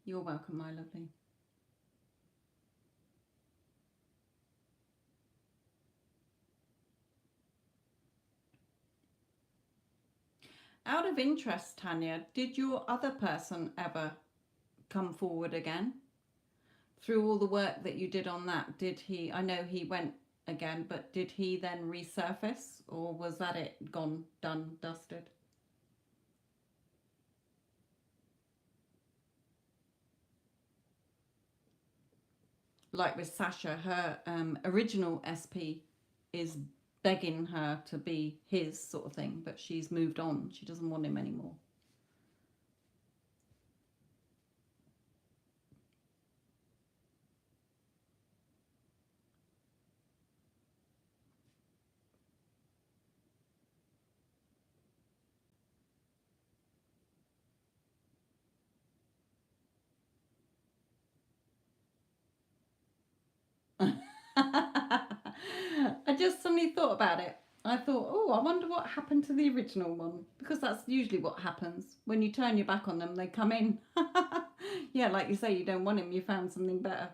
You're welcome, my lovely. Out of interest, Tanya, did your other person ever come forward again? through all the work that you did on that, did he, I know he went again, but did he then resurface, or was that it, gone, done, dusted? Like with Sasha, her original SP is begging her to be his sort of thing, but she's moved on. She doesn't want him anymore. I just suddenly thought about it. I thought, oh, I wonder what happened to the original one, because that's usually what happens when you turn your back on them. They come in. Yeah, like you say, you don't want him. You found something better.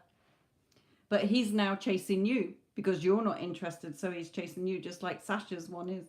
But he's now chasing you because you're not interested, so he's chasing you, just like Sasha's one is.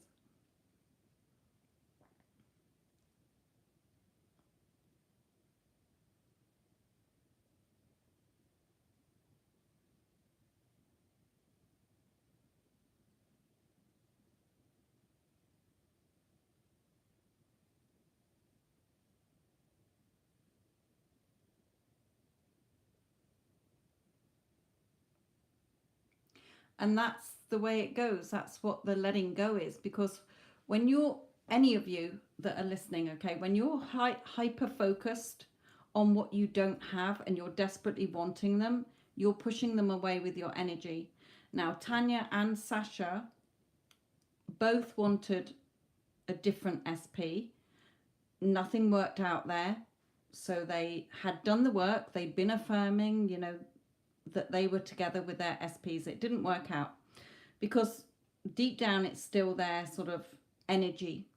And that's the way it goes. That's what the letting go is. Because when you're, any of you that are listening, okay, when you're hyper focused on what you don't have and you're desperately wanting them, you're pushing them away with your energy. Now, Tanya and Sasha both wanted a different SP. Nothing worked out there. So they had done the work, they'd been affirming, you know, that they were together with their SPs. It didn't work out because deep down it's still their sort of energy.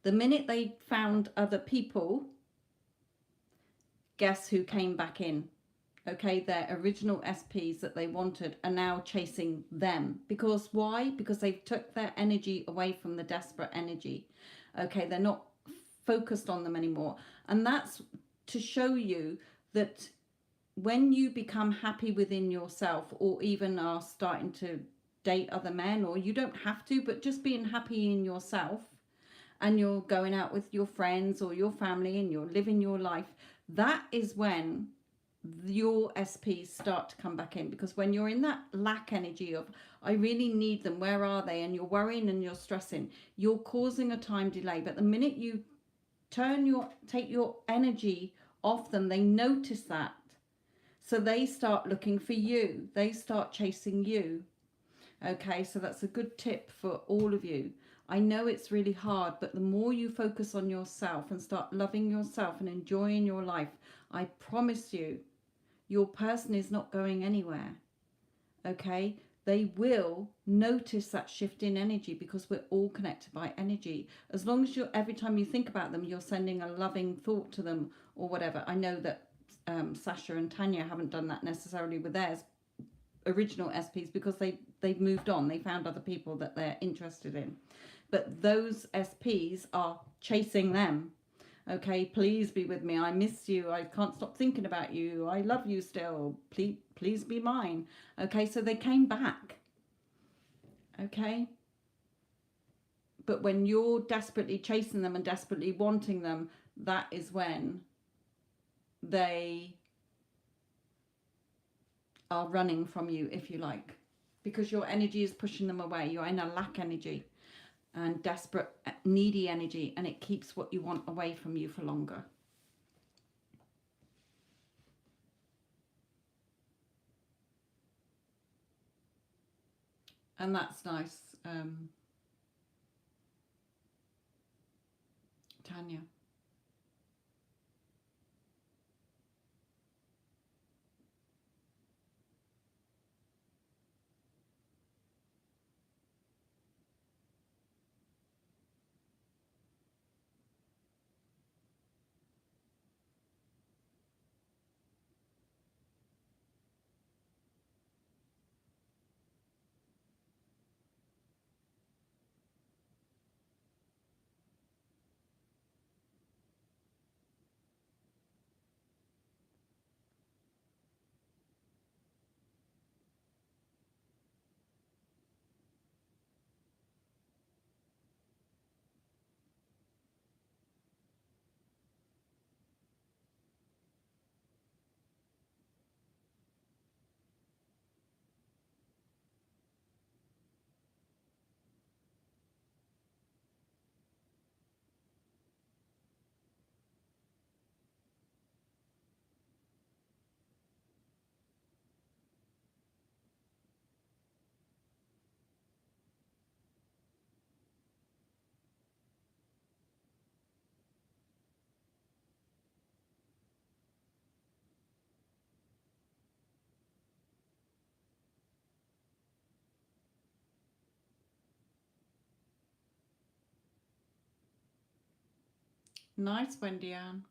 The minute they found other people, guess who came back in? Okay, their original SPs that they wanted are now chasing them. Because why? Because they've took their energy away from the desperate energy. Okay, they're not focused on them anymore. And that's to show you that when you become happy within yourself, or even are starting to date other men, or you don't have to, but just being happy in yourself, and you're going out with your friends or your family and you're living your life, that is when your SPs start to come back in. Because when you're in that lack energy of, I really need them, where are they, and you're worrying and you're stressing, you're causing a time delay. But the minute you take your energy off them, they notice that. So they start looking for you. They start chasing you. Okay, so that's a good tip for all of you. I know it's really hard, but the more you focus on yourself and start loving yourself and enjoying your life, I promise you, your person is not going anywhere. Okay, they will notice that shift in energy, because we're all connected by energy. As long as you're, every time you think about them, you're sending a loving thought to them or whatever. I know that Sasha and Tanya haven't done that necessarily with theirs original SPs, because they've moved on. They found other people that they're interested in. But those SPs are chasing them. Okay, please be with me. I miss you. I can't stop thinking about you. I love you still. Please be mine. Okay, so they came back. Okay. But when you're desperately chasing them and desperately wanting them, that is when they are running from you, if you like, because your energy is pushing them away. You're in a lack energy and desperate, needy energy, and it keeps what you want away from you for longer. And that's nice, Tanya. Nice, Wendy Ann.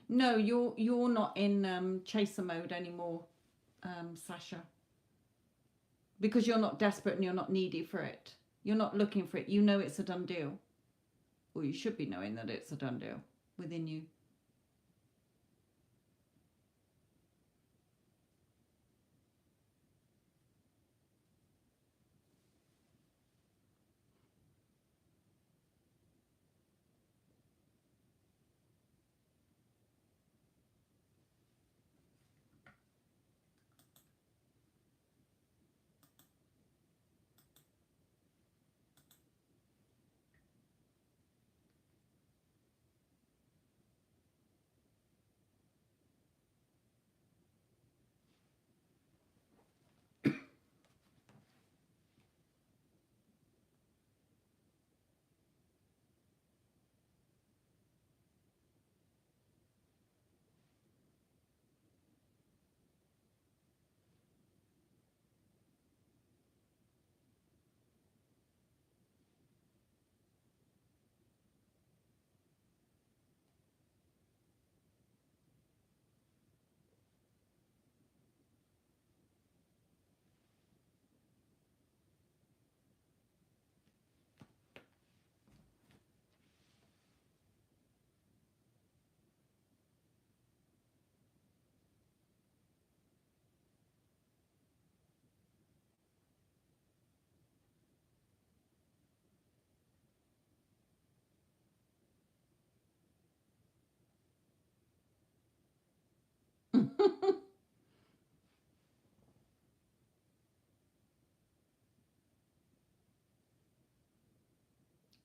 No, you're not in chaser mode anymore, Sasha, because you're not desperate and you're not needy for it. You're not looking for it. You know it's a done deal, or you should be knowing that it's a done deal within you.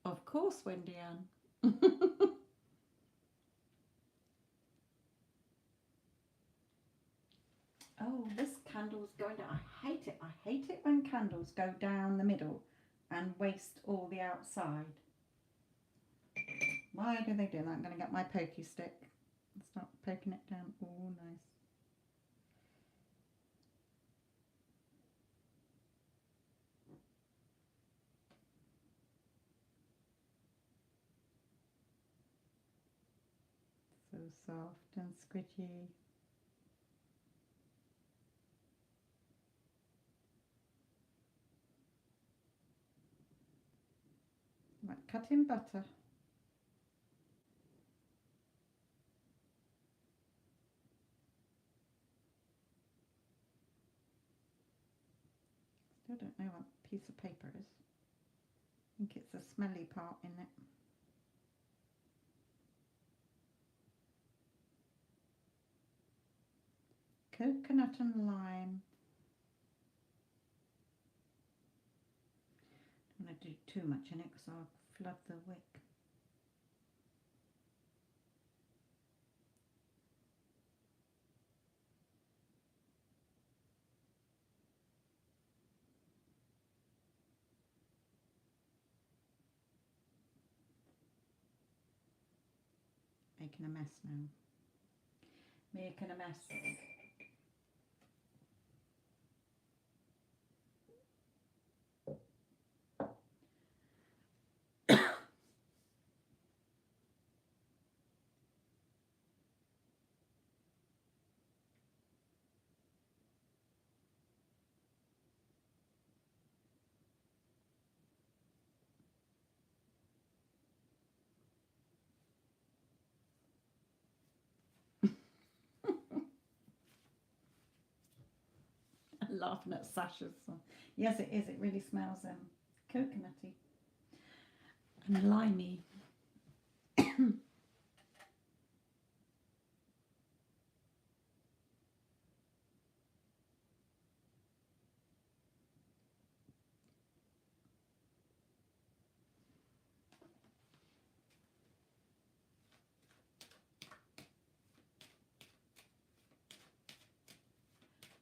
Of course, Wendy Ann. Oh, this candle's going down. I hate it. I hate it when candles go down the middle and waste all the outside. Why do they do that? I'm going to get my pokey stick and start poking it down. Oh, nice. So soft and squidgy. Like cutting butter. Still don't know what piece of paper is. I think it's the smelly part in it. Coconut and lime. I don't want to do too much in it because I'll flood the wick. Making a mess now. Making a mess. Laughing at Sasha's song. Yes, it is. It really smells coconutty and limey.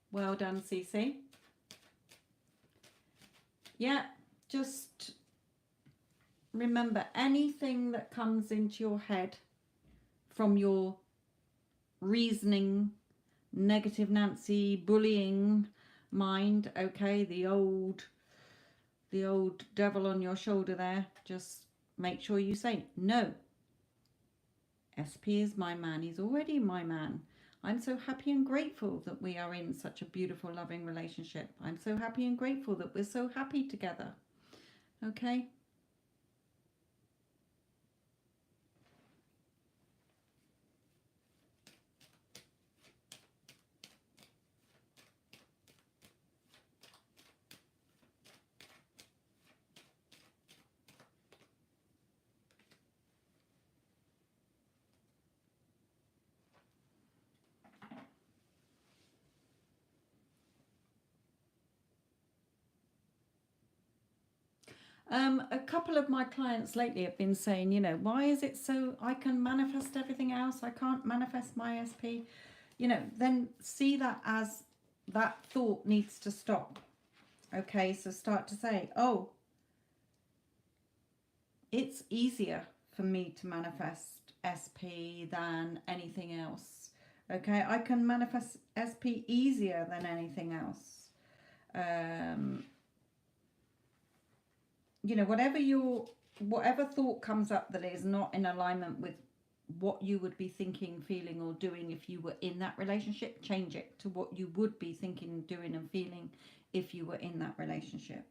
Well done, Cece. Yeah, just remember anything that comes into your head from your reasoning, negative Nancy, bullying mind, okay, the old the old devil on your shoulder there, just make sure you say, no, SP is my man. He's already my man. I'm so happy and grateful that we are in such a beautiful, loving relationship. I'm so happy and grateful that we're so happy together. Okay? A couple of my clients lately have been saying, why is it so I can manifest everything else? I can't manifest my SP. Then see that as that thought needs to stop. Okay, so start to say, oh, it's easier for me to manifest SP than anything else. Okay, I can manifest SP easier than anything else. Whatever thought comes up that is not in alignment with what you would be thinking, feeling, or doing if you were in that relationship, change it to what you would be thinking, doing, and feeling if you were in that relationship.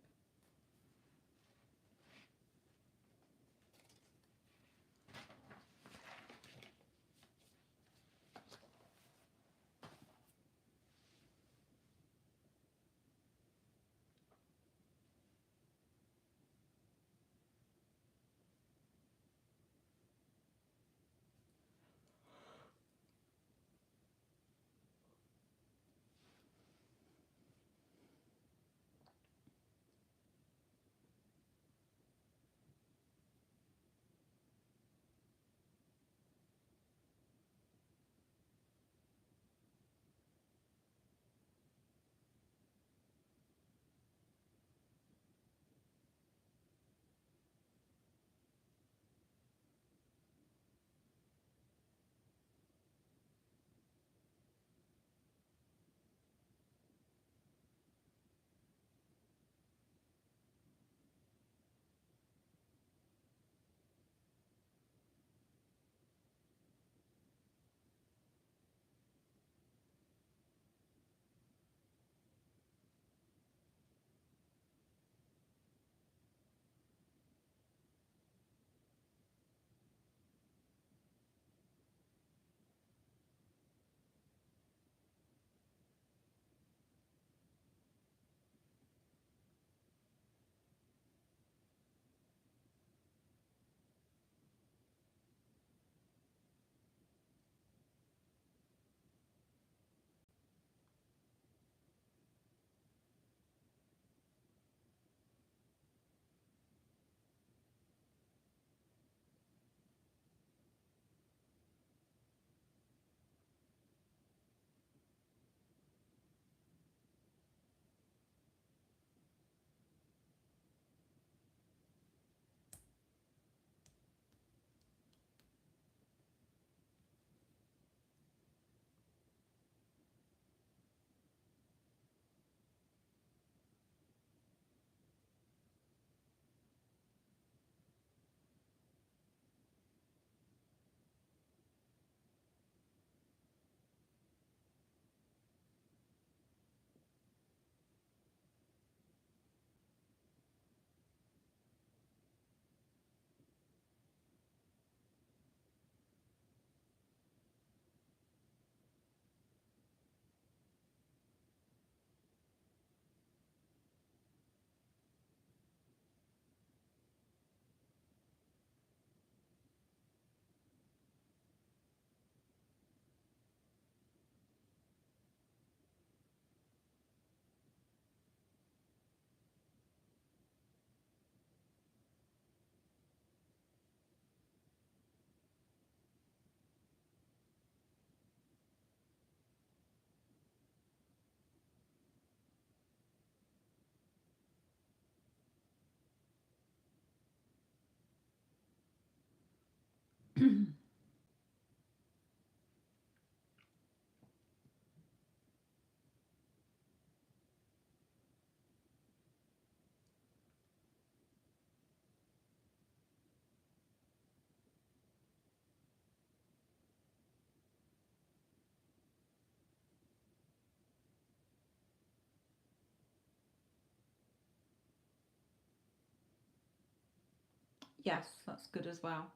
Yes, that's good as well.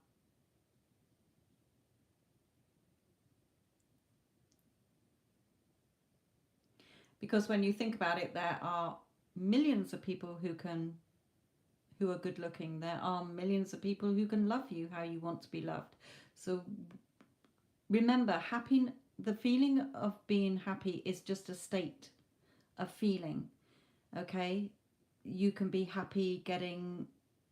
Because when you think about it, there are millions of people who are good looking. There are millions of people who can love you how you want to be loved. So remember, the feeling of being happy is just a state, a feeling. Okay, you can be happy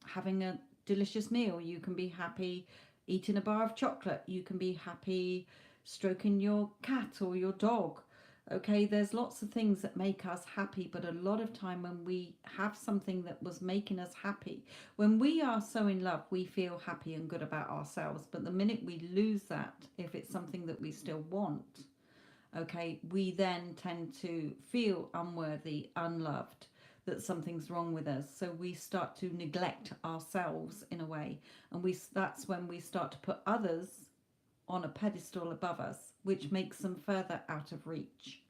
having a delicious meal. You can be happy eating a bar of chocolate. You can be happy stroking your cat or your dog. Okay, there's lots of things that make us happy, but a lot of time when we have something that was making us happy, when we are so in love, we feel happy and good about ourselves. But the minute we lose that, if it's something that we still want, okay, we then tend to feel unworthy, unloved, that something's wrong with us. So we start to neglect ourselves in a way, and that's when we start to put others on a pedestal above us, which makes them further out of reach.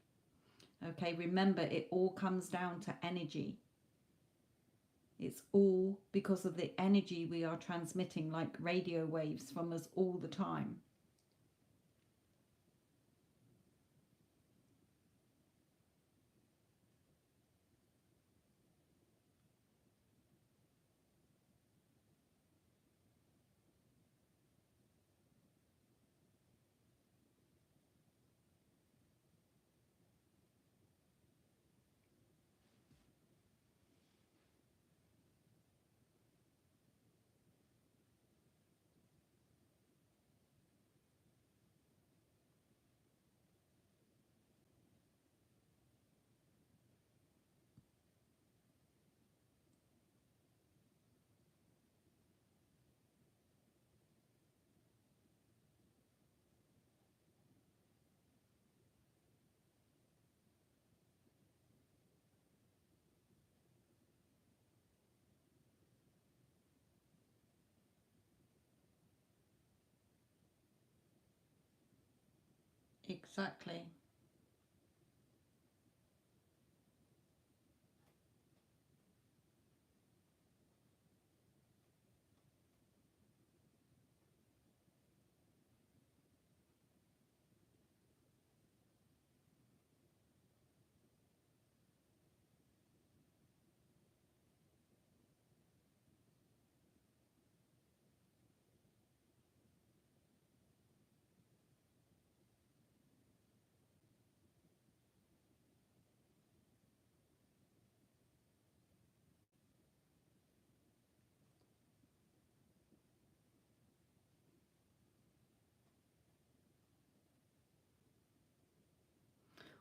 Okay, remember, it all comes down to energy. It's all because of the energy we are transmitting, like radio waves from us all the time. Exactly.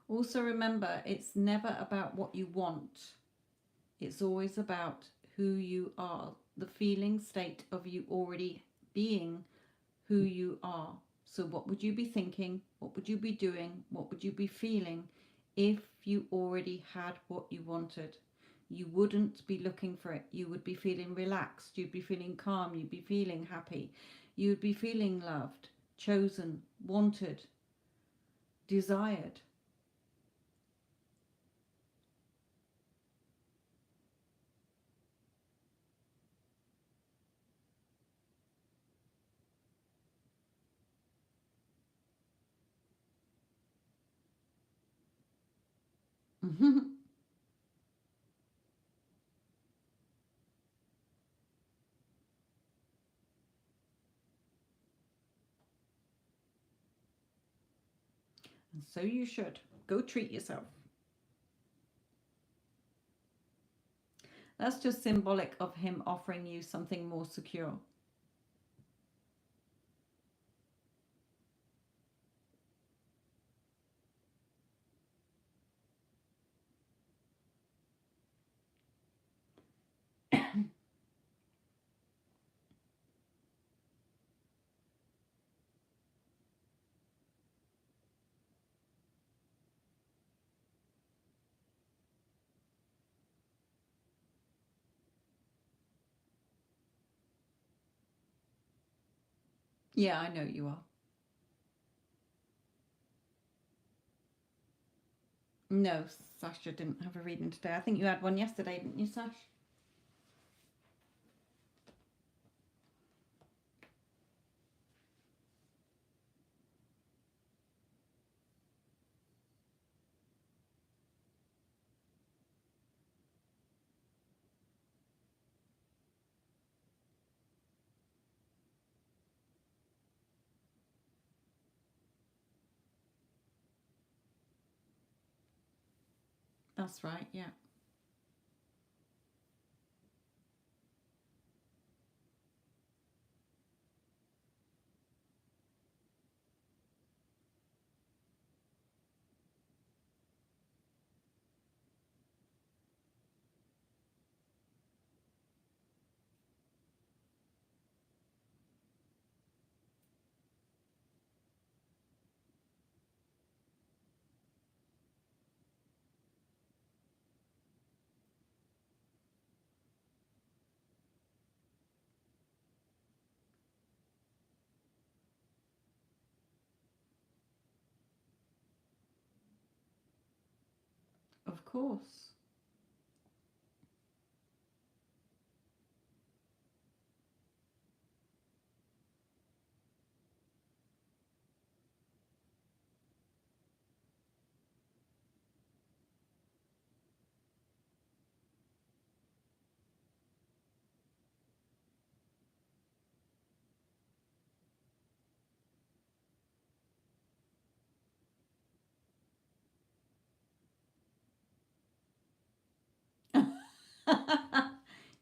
Also remember, it's never about what you want. It's always about who you are, the feeling state of you already being who you are. So, what would you be thinking? What would you be doing? What would you be feeling if you already had what you wanted? You wouldn't be looking for it. You would be feeling relaxed. You'd be feeling calm. You'd be feeling happy. You'd be feeling loved, chosen, wanted, desired. And so you should. Go treat yourself. That's just symbolic of him offering you something more secure. Yeah, I know you are. No, Sasha didn't have a reading today. I think you had one yesterday, didn't you, Sash? That's right, yeah. Of course.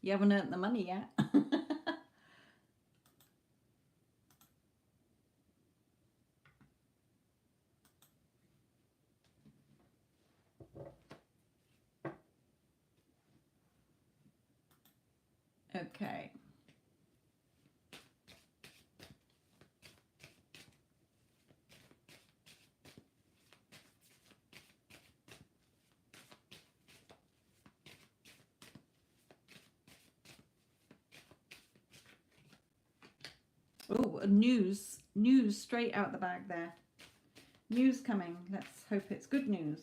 You haven't earned the money yet. Okay. Oh, news straight out the bag there. News coming. Let's hope it's good news.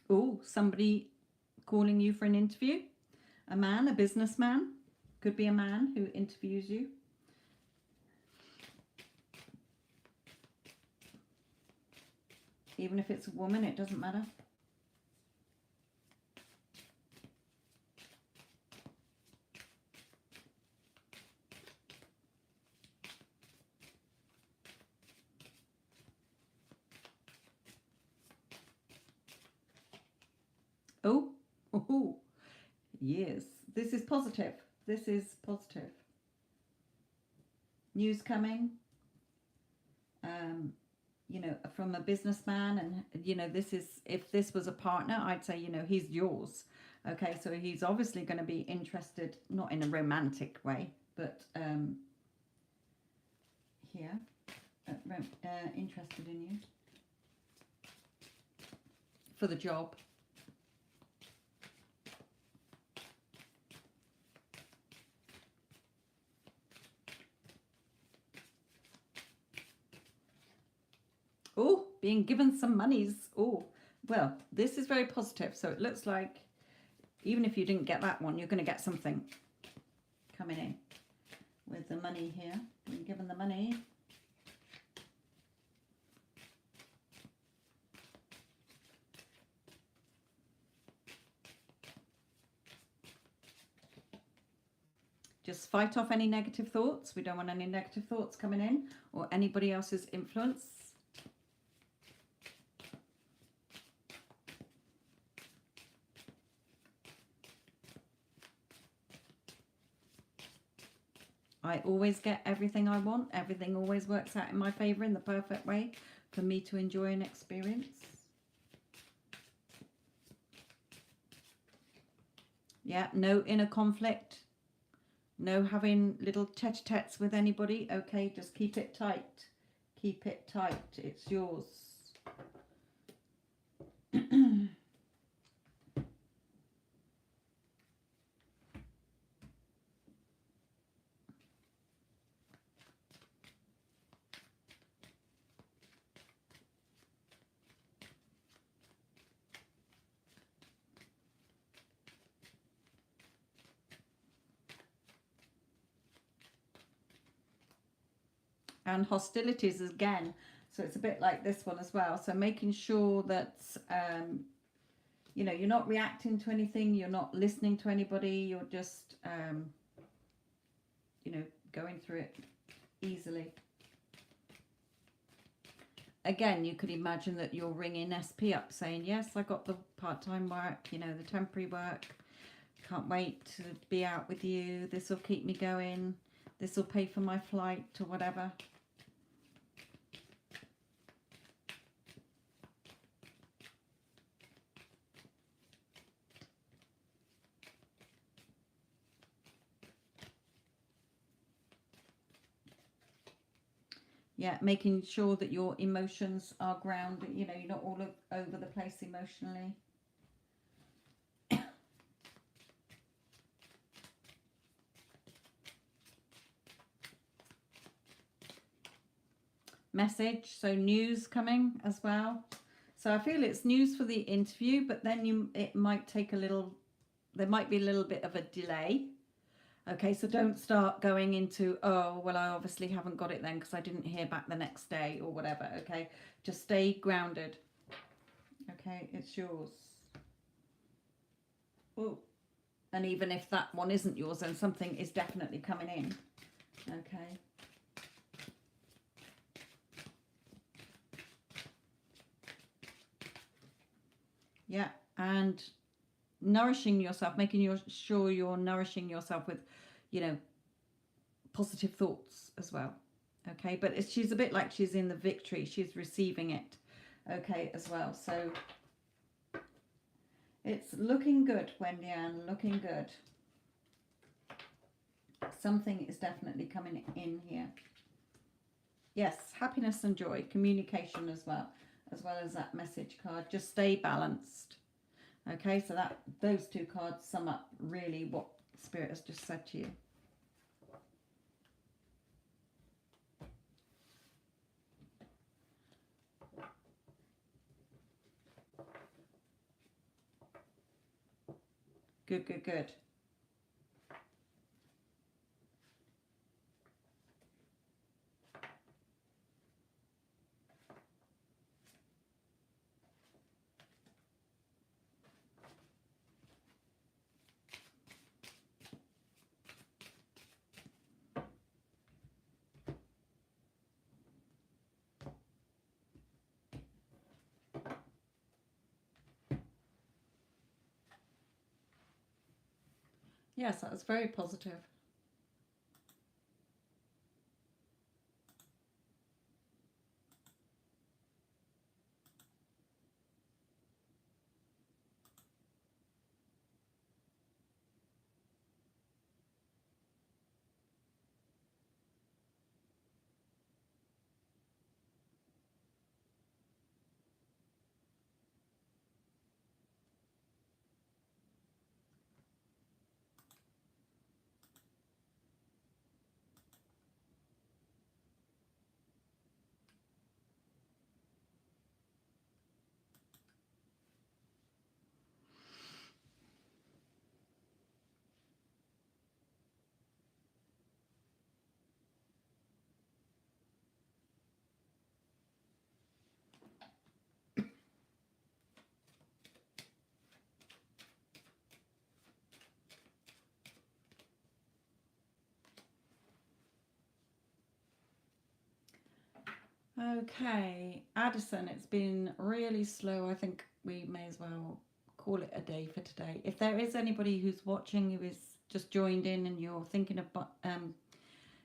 Oh, somebody calling you for an interview. A man, a businessman. Could be a man who interviews you. Even if it's a woman, it doesn't matter. Oh, yes. This is positive. This is positive. News coming. You know, from a businessman, and you know, this is, if this was a partner, I'd say, you know, he's yours. Okay, so he's obviously going to be interested, not in a romantic way, but here, interested in you for the job. Oh, being given some monies. Oh, well, this is very positive. So it looks like even if you didn't get that one, you're going to get something coming in with the money here. Being given the money. Just fight off any negative thoughts. We don't want any negative thoughts coming in, or anybody else's influence. I always get everything I want. Everything always works out in my favour in the perfect way for me to enjoy an experience. Yeah, no inner conflict. No having little tete-a-tetes with anybody. Okay, just keep it tight. Keep it tight. It's yours. And hostilities again, so it's a bit like this one as well. So making sure that you know, you're not reacting to anything, you're not listening to anybody, you're just you know, going through it easily. Again, you could imagine that you're ringing SP up saying, yes, I got the part-time work, you know, the temporary work. Can't wait to be out with you. This will keep me going. This will pay for my flight or whatever. Yeah, making sure that your emotions are grounded. You know, you're not all over the place emotionally. Message, so news coming as well. So I feel it's news for the interview, but then it might take there might be a little bit of a delay. Okay, so don't start going into, oh, well, I obviously haven't got it then because I didn't hear back the next day or whatever. Okay, just stay grounded. Okay, it's yours. Oh, and even if that one isn't yours, then something is definitely coming in. Okay. Yeah, and nourishing yourself, making sure you're nourishing yourself with, you know, positive thoughts as well. Okay, but she's a bit like she's in the victory. She's receiving it. Okay, as well. So it's looking good, Wendy Ann, looking good. Something is definitely coming in here. Yes, happiness and joy, communication as well as that message card. Just stay balanced. Okay, so those two cards sum up really what Spirit has just said to you. Good, good, good. Yes, that was very positive. Okay, Addison, it's been really slow. I think we may as well call it a day for today. If there is anybody who's watching who is just joined in and you're thinking of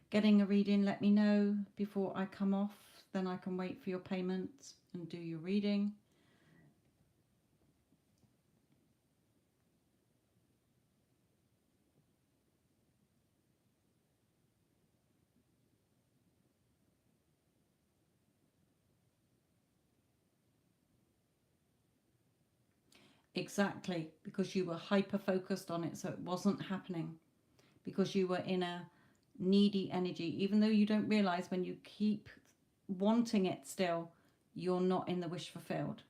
getting a reading, let me know before I come off. Then I can wait for your payment and do your reading. Exactly, because you were hyper focused on it, so it wasn't happening. Because you were in a needy energy, even though you don't realize when you keep wanting it still, you're not in the wish fulfilled.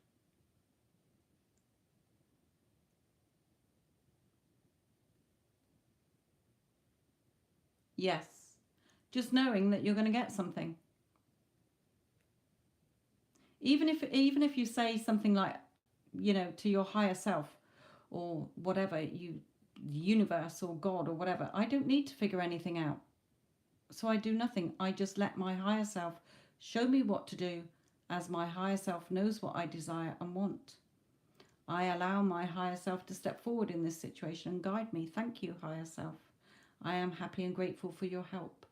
Yes, just knowing that you're going to get something. Even if you say something like, you know, to your higher self or whatever, the universe or God or whatever, I don't need to figure anything out. So I do nothing. I just let my higher self show me what to do, as my higher self knows what I desire and want. I allow my higher self to step forward in this situation and guide me. Thank you, higher self. I am happy and grateful for your help.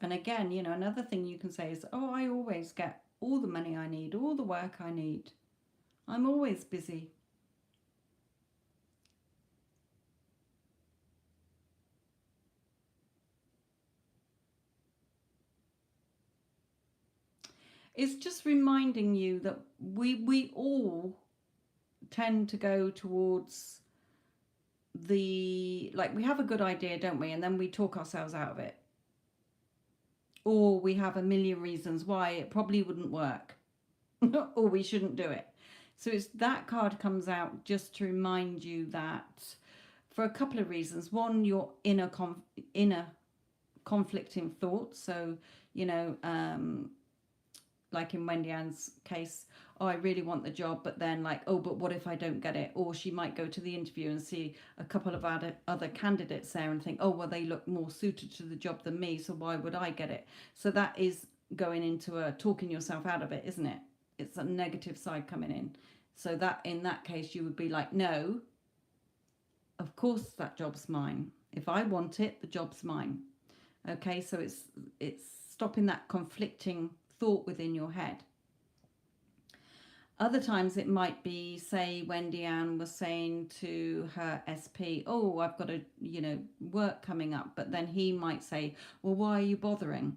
And again, you know, another thing you can say is, oh, I always get all the money I need, all the work I need. I'm always busy. It's just reminding you that we all tend to go towards the, like, we have a good idea, don't we? And then we talk ourselves out of it. Or we have a million reasons why it probably wouldn't work. Or we shouldn't do it. So it's that card comes out just to remind you that, for a couple of reasons. One, your inner conflicting thoughts. So, you know, like in Wendy Ann's case, oh, I really want the job, but then like, oh, but what if I don't get it? Or she might go to the interview and see a couple of other candidates there and think, oh, well, they look more suited to the job than me, so why would I get it? So that is going into a talking yourself out of it, isn't it? It's a negative side coming in. So that in that case, you would be like, no, of course that job's mine. If I want it, the job's mine. Okay, so it's stopping that conflicting thought within your head. Other times it might be, say, Wendy Ann was saying to her SP, oh, I've got a, you know, work coming up. But then he might say, well, why are you bothering?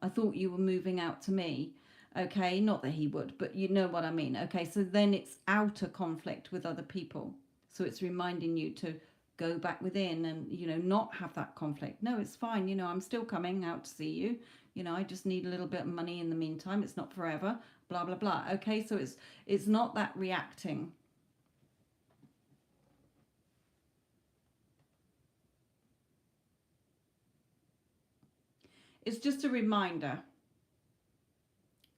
I thought you were moving out to me. Okay, not that he would, but you know what I mean. Okay, so then it's outer conflict with other people. So it's reminding you to go back within and, you know, not have that conflict. No, it's fine. You know, I'm still coming out to see you. You know, I just need a little bit of money in the meantime. It's not forever. Blah, blah, blah. Okay, so it's not that reacting. It's just a reminder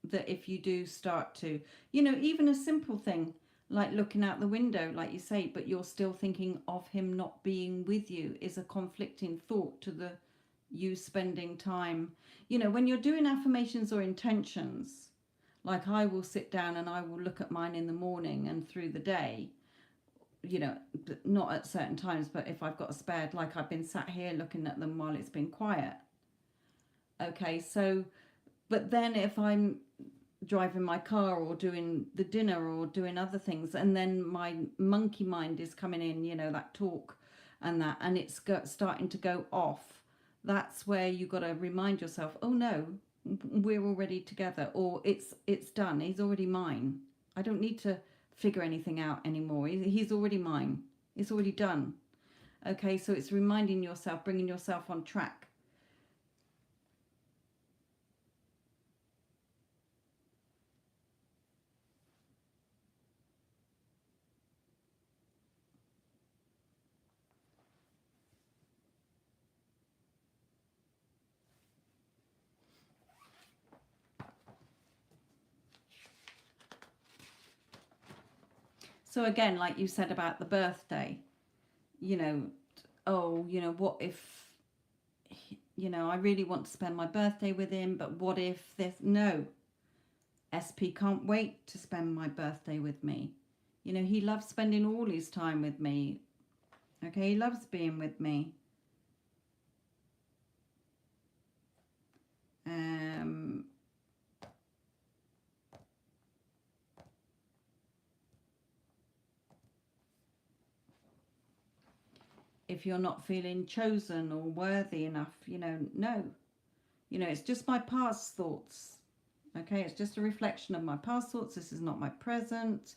that if you do start to, you know, even a simple thing like looking out the window, like you say, but you're still thinking of him not being with you, is a conflicting thought to the you spending time. You know, when you're doing affirmations or intentions, like I will sit down and I will look at mine in the morning and through the day, you know, not at certain times, but if I've got a spare, like I've been sat here looking at them while it's been quiet. Okay, so, but then if I'm driving my car or doing the dinner or doing other things, and then my monkey mind is coming in, you know, that talk and that, and it's starting to go off, that's where you got to remind yourself, oh no, we're already together, or it's done, he's already mine. I don't need to figure anything out anymore. He's already mine. It's already done. Okay, so it's reminding yourself, bringing yourself on track. So again, like you said about the birthday, you know, oh, you know, what if, you know, I really want to spend my birthday with him, but what if this? No, SP can't wait to spend my birthday with me. You know, he loves spending all his time with me. Okay, he loves being with me. If you're not feeling chosen or worthy enough, you know, no. You know, it's just my past thoughts. Okay, it's just a reflection of my past thoughts. This is not my present.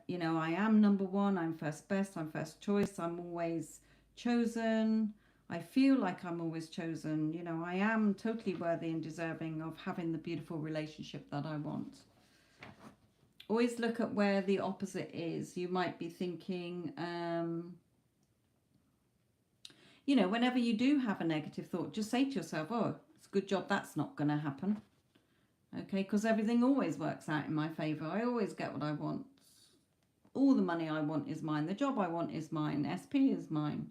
You know, I am number one. I'm first best. I'm first choice. I'm always chosen. I feel like I'm always chosen. You know, I am totally worthy and deserving of having the beautiful relationship that I want. Always look at where the opposite is. You might be thinking, you know, whenever you do have a negative thought, just say to yourself, oh, it's a good job that's not going to happen. Okay, because everything always works out in my favour. I always get what I want. All the money I want is mine. The job I want is mine. SP is mine.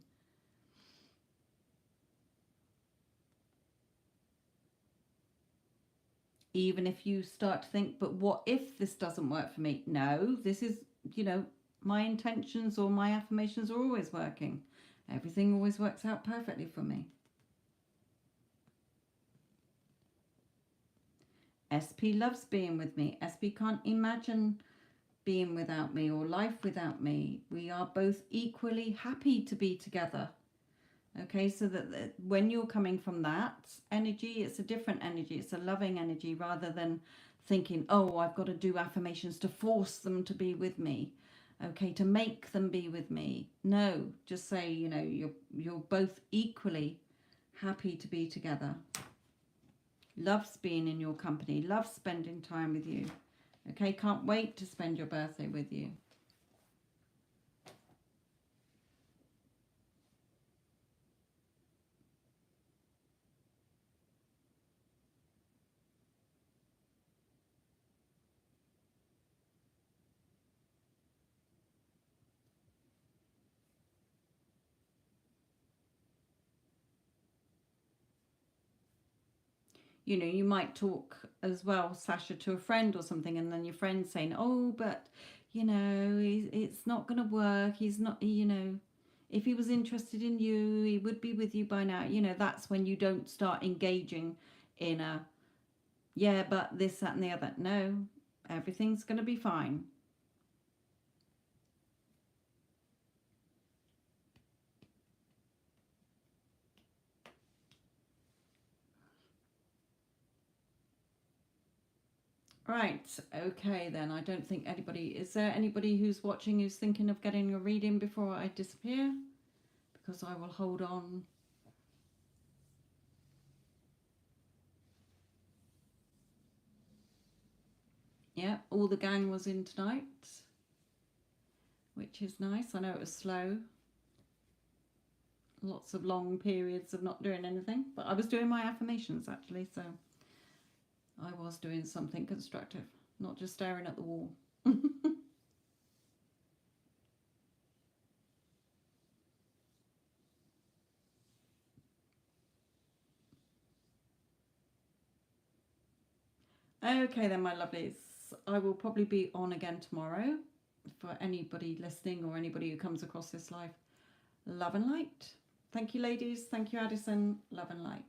Even if you start to think, but what if this doesn't work for me? No, this is, you know, my intentions or my affirmations are always working. Everything always works out perfectly for me. SP loves being with me. SP can't imagine being without me or life without me. We are both equally happy to be together. Okay, so that when you're coming from that energy, it's a different energy. It's a loving energy rather than thinking, oh, I've got to do affirmations to force them to be with me. Okay, to make them be with me. No, just say, you know, you're both equally happy to be together. Loves being in your company. Loves spending time with you. Okay, can't wait to spend your birthday with you. You know, you might talk as well, Sasha, to a friend or something, and then your friend's saying, oh, but, you know, it's not going to work. He's not, you know, if he was interested in you, he would be with you by now. You know, that's when you don't start engaging in a, yeah, but this, that, and the other. No, everything's going to be fine. Right, okay then. I don't think anybody, is there anybody who's watching who's thinking of getting a reading before I disappear? Because I will hold on. Yeah, all the gang was in tonight, which is nice. I know it was slow. Lots of long periods of not doing anything, but I was doing my affirmations actually, so I was doing something constructive, not just staring at the wall. Okay then, my lovelies. I will probably be on again tomorrow for anybody listening or anybody who comes across this live. Love and light. Thank you, ladies. Thank you, Addison. Love and light.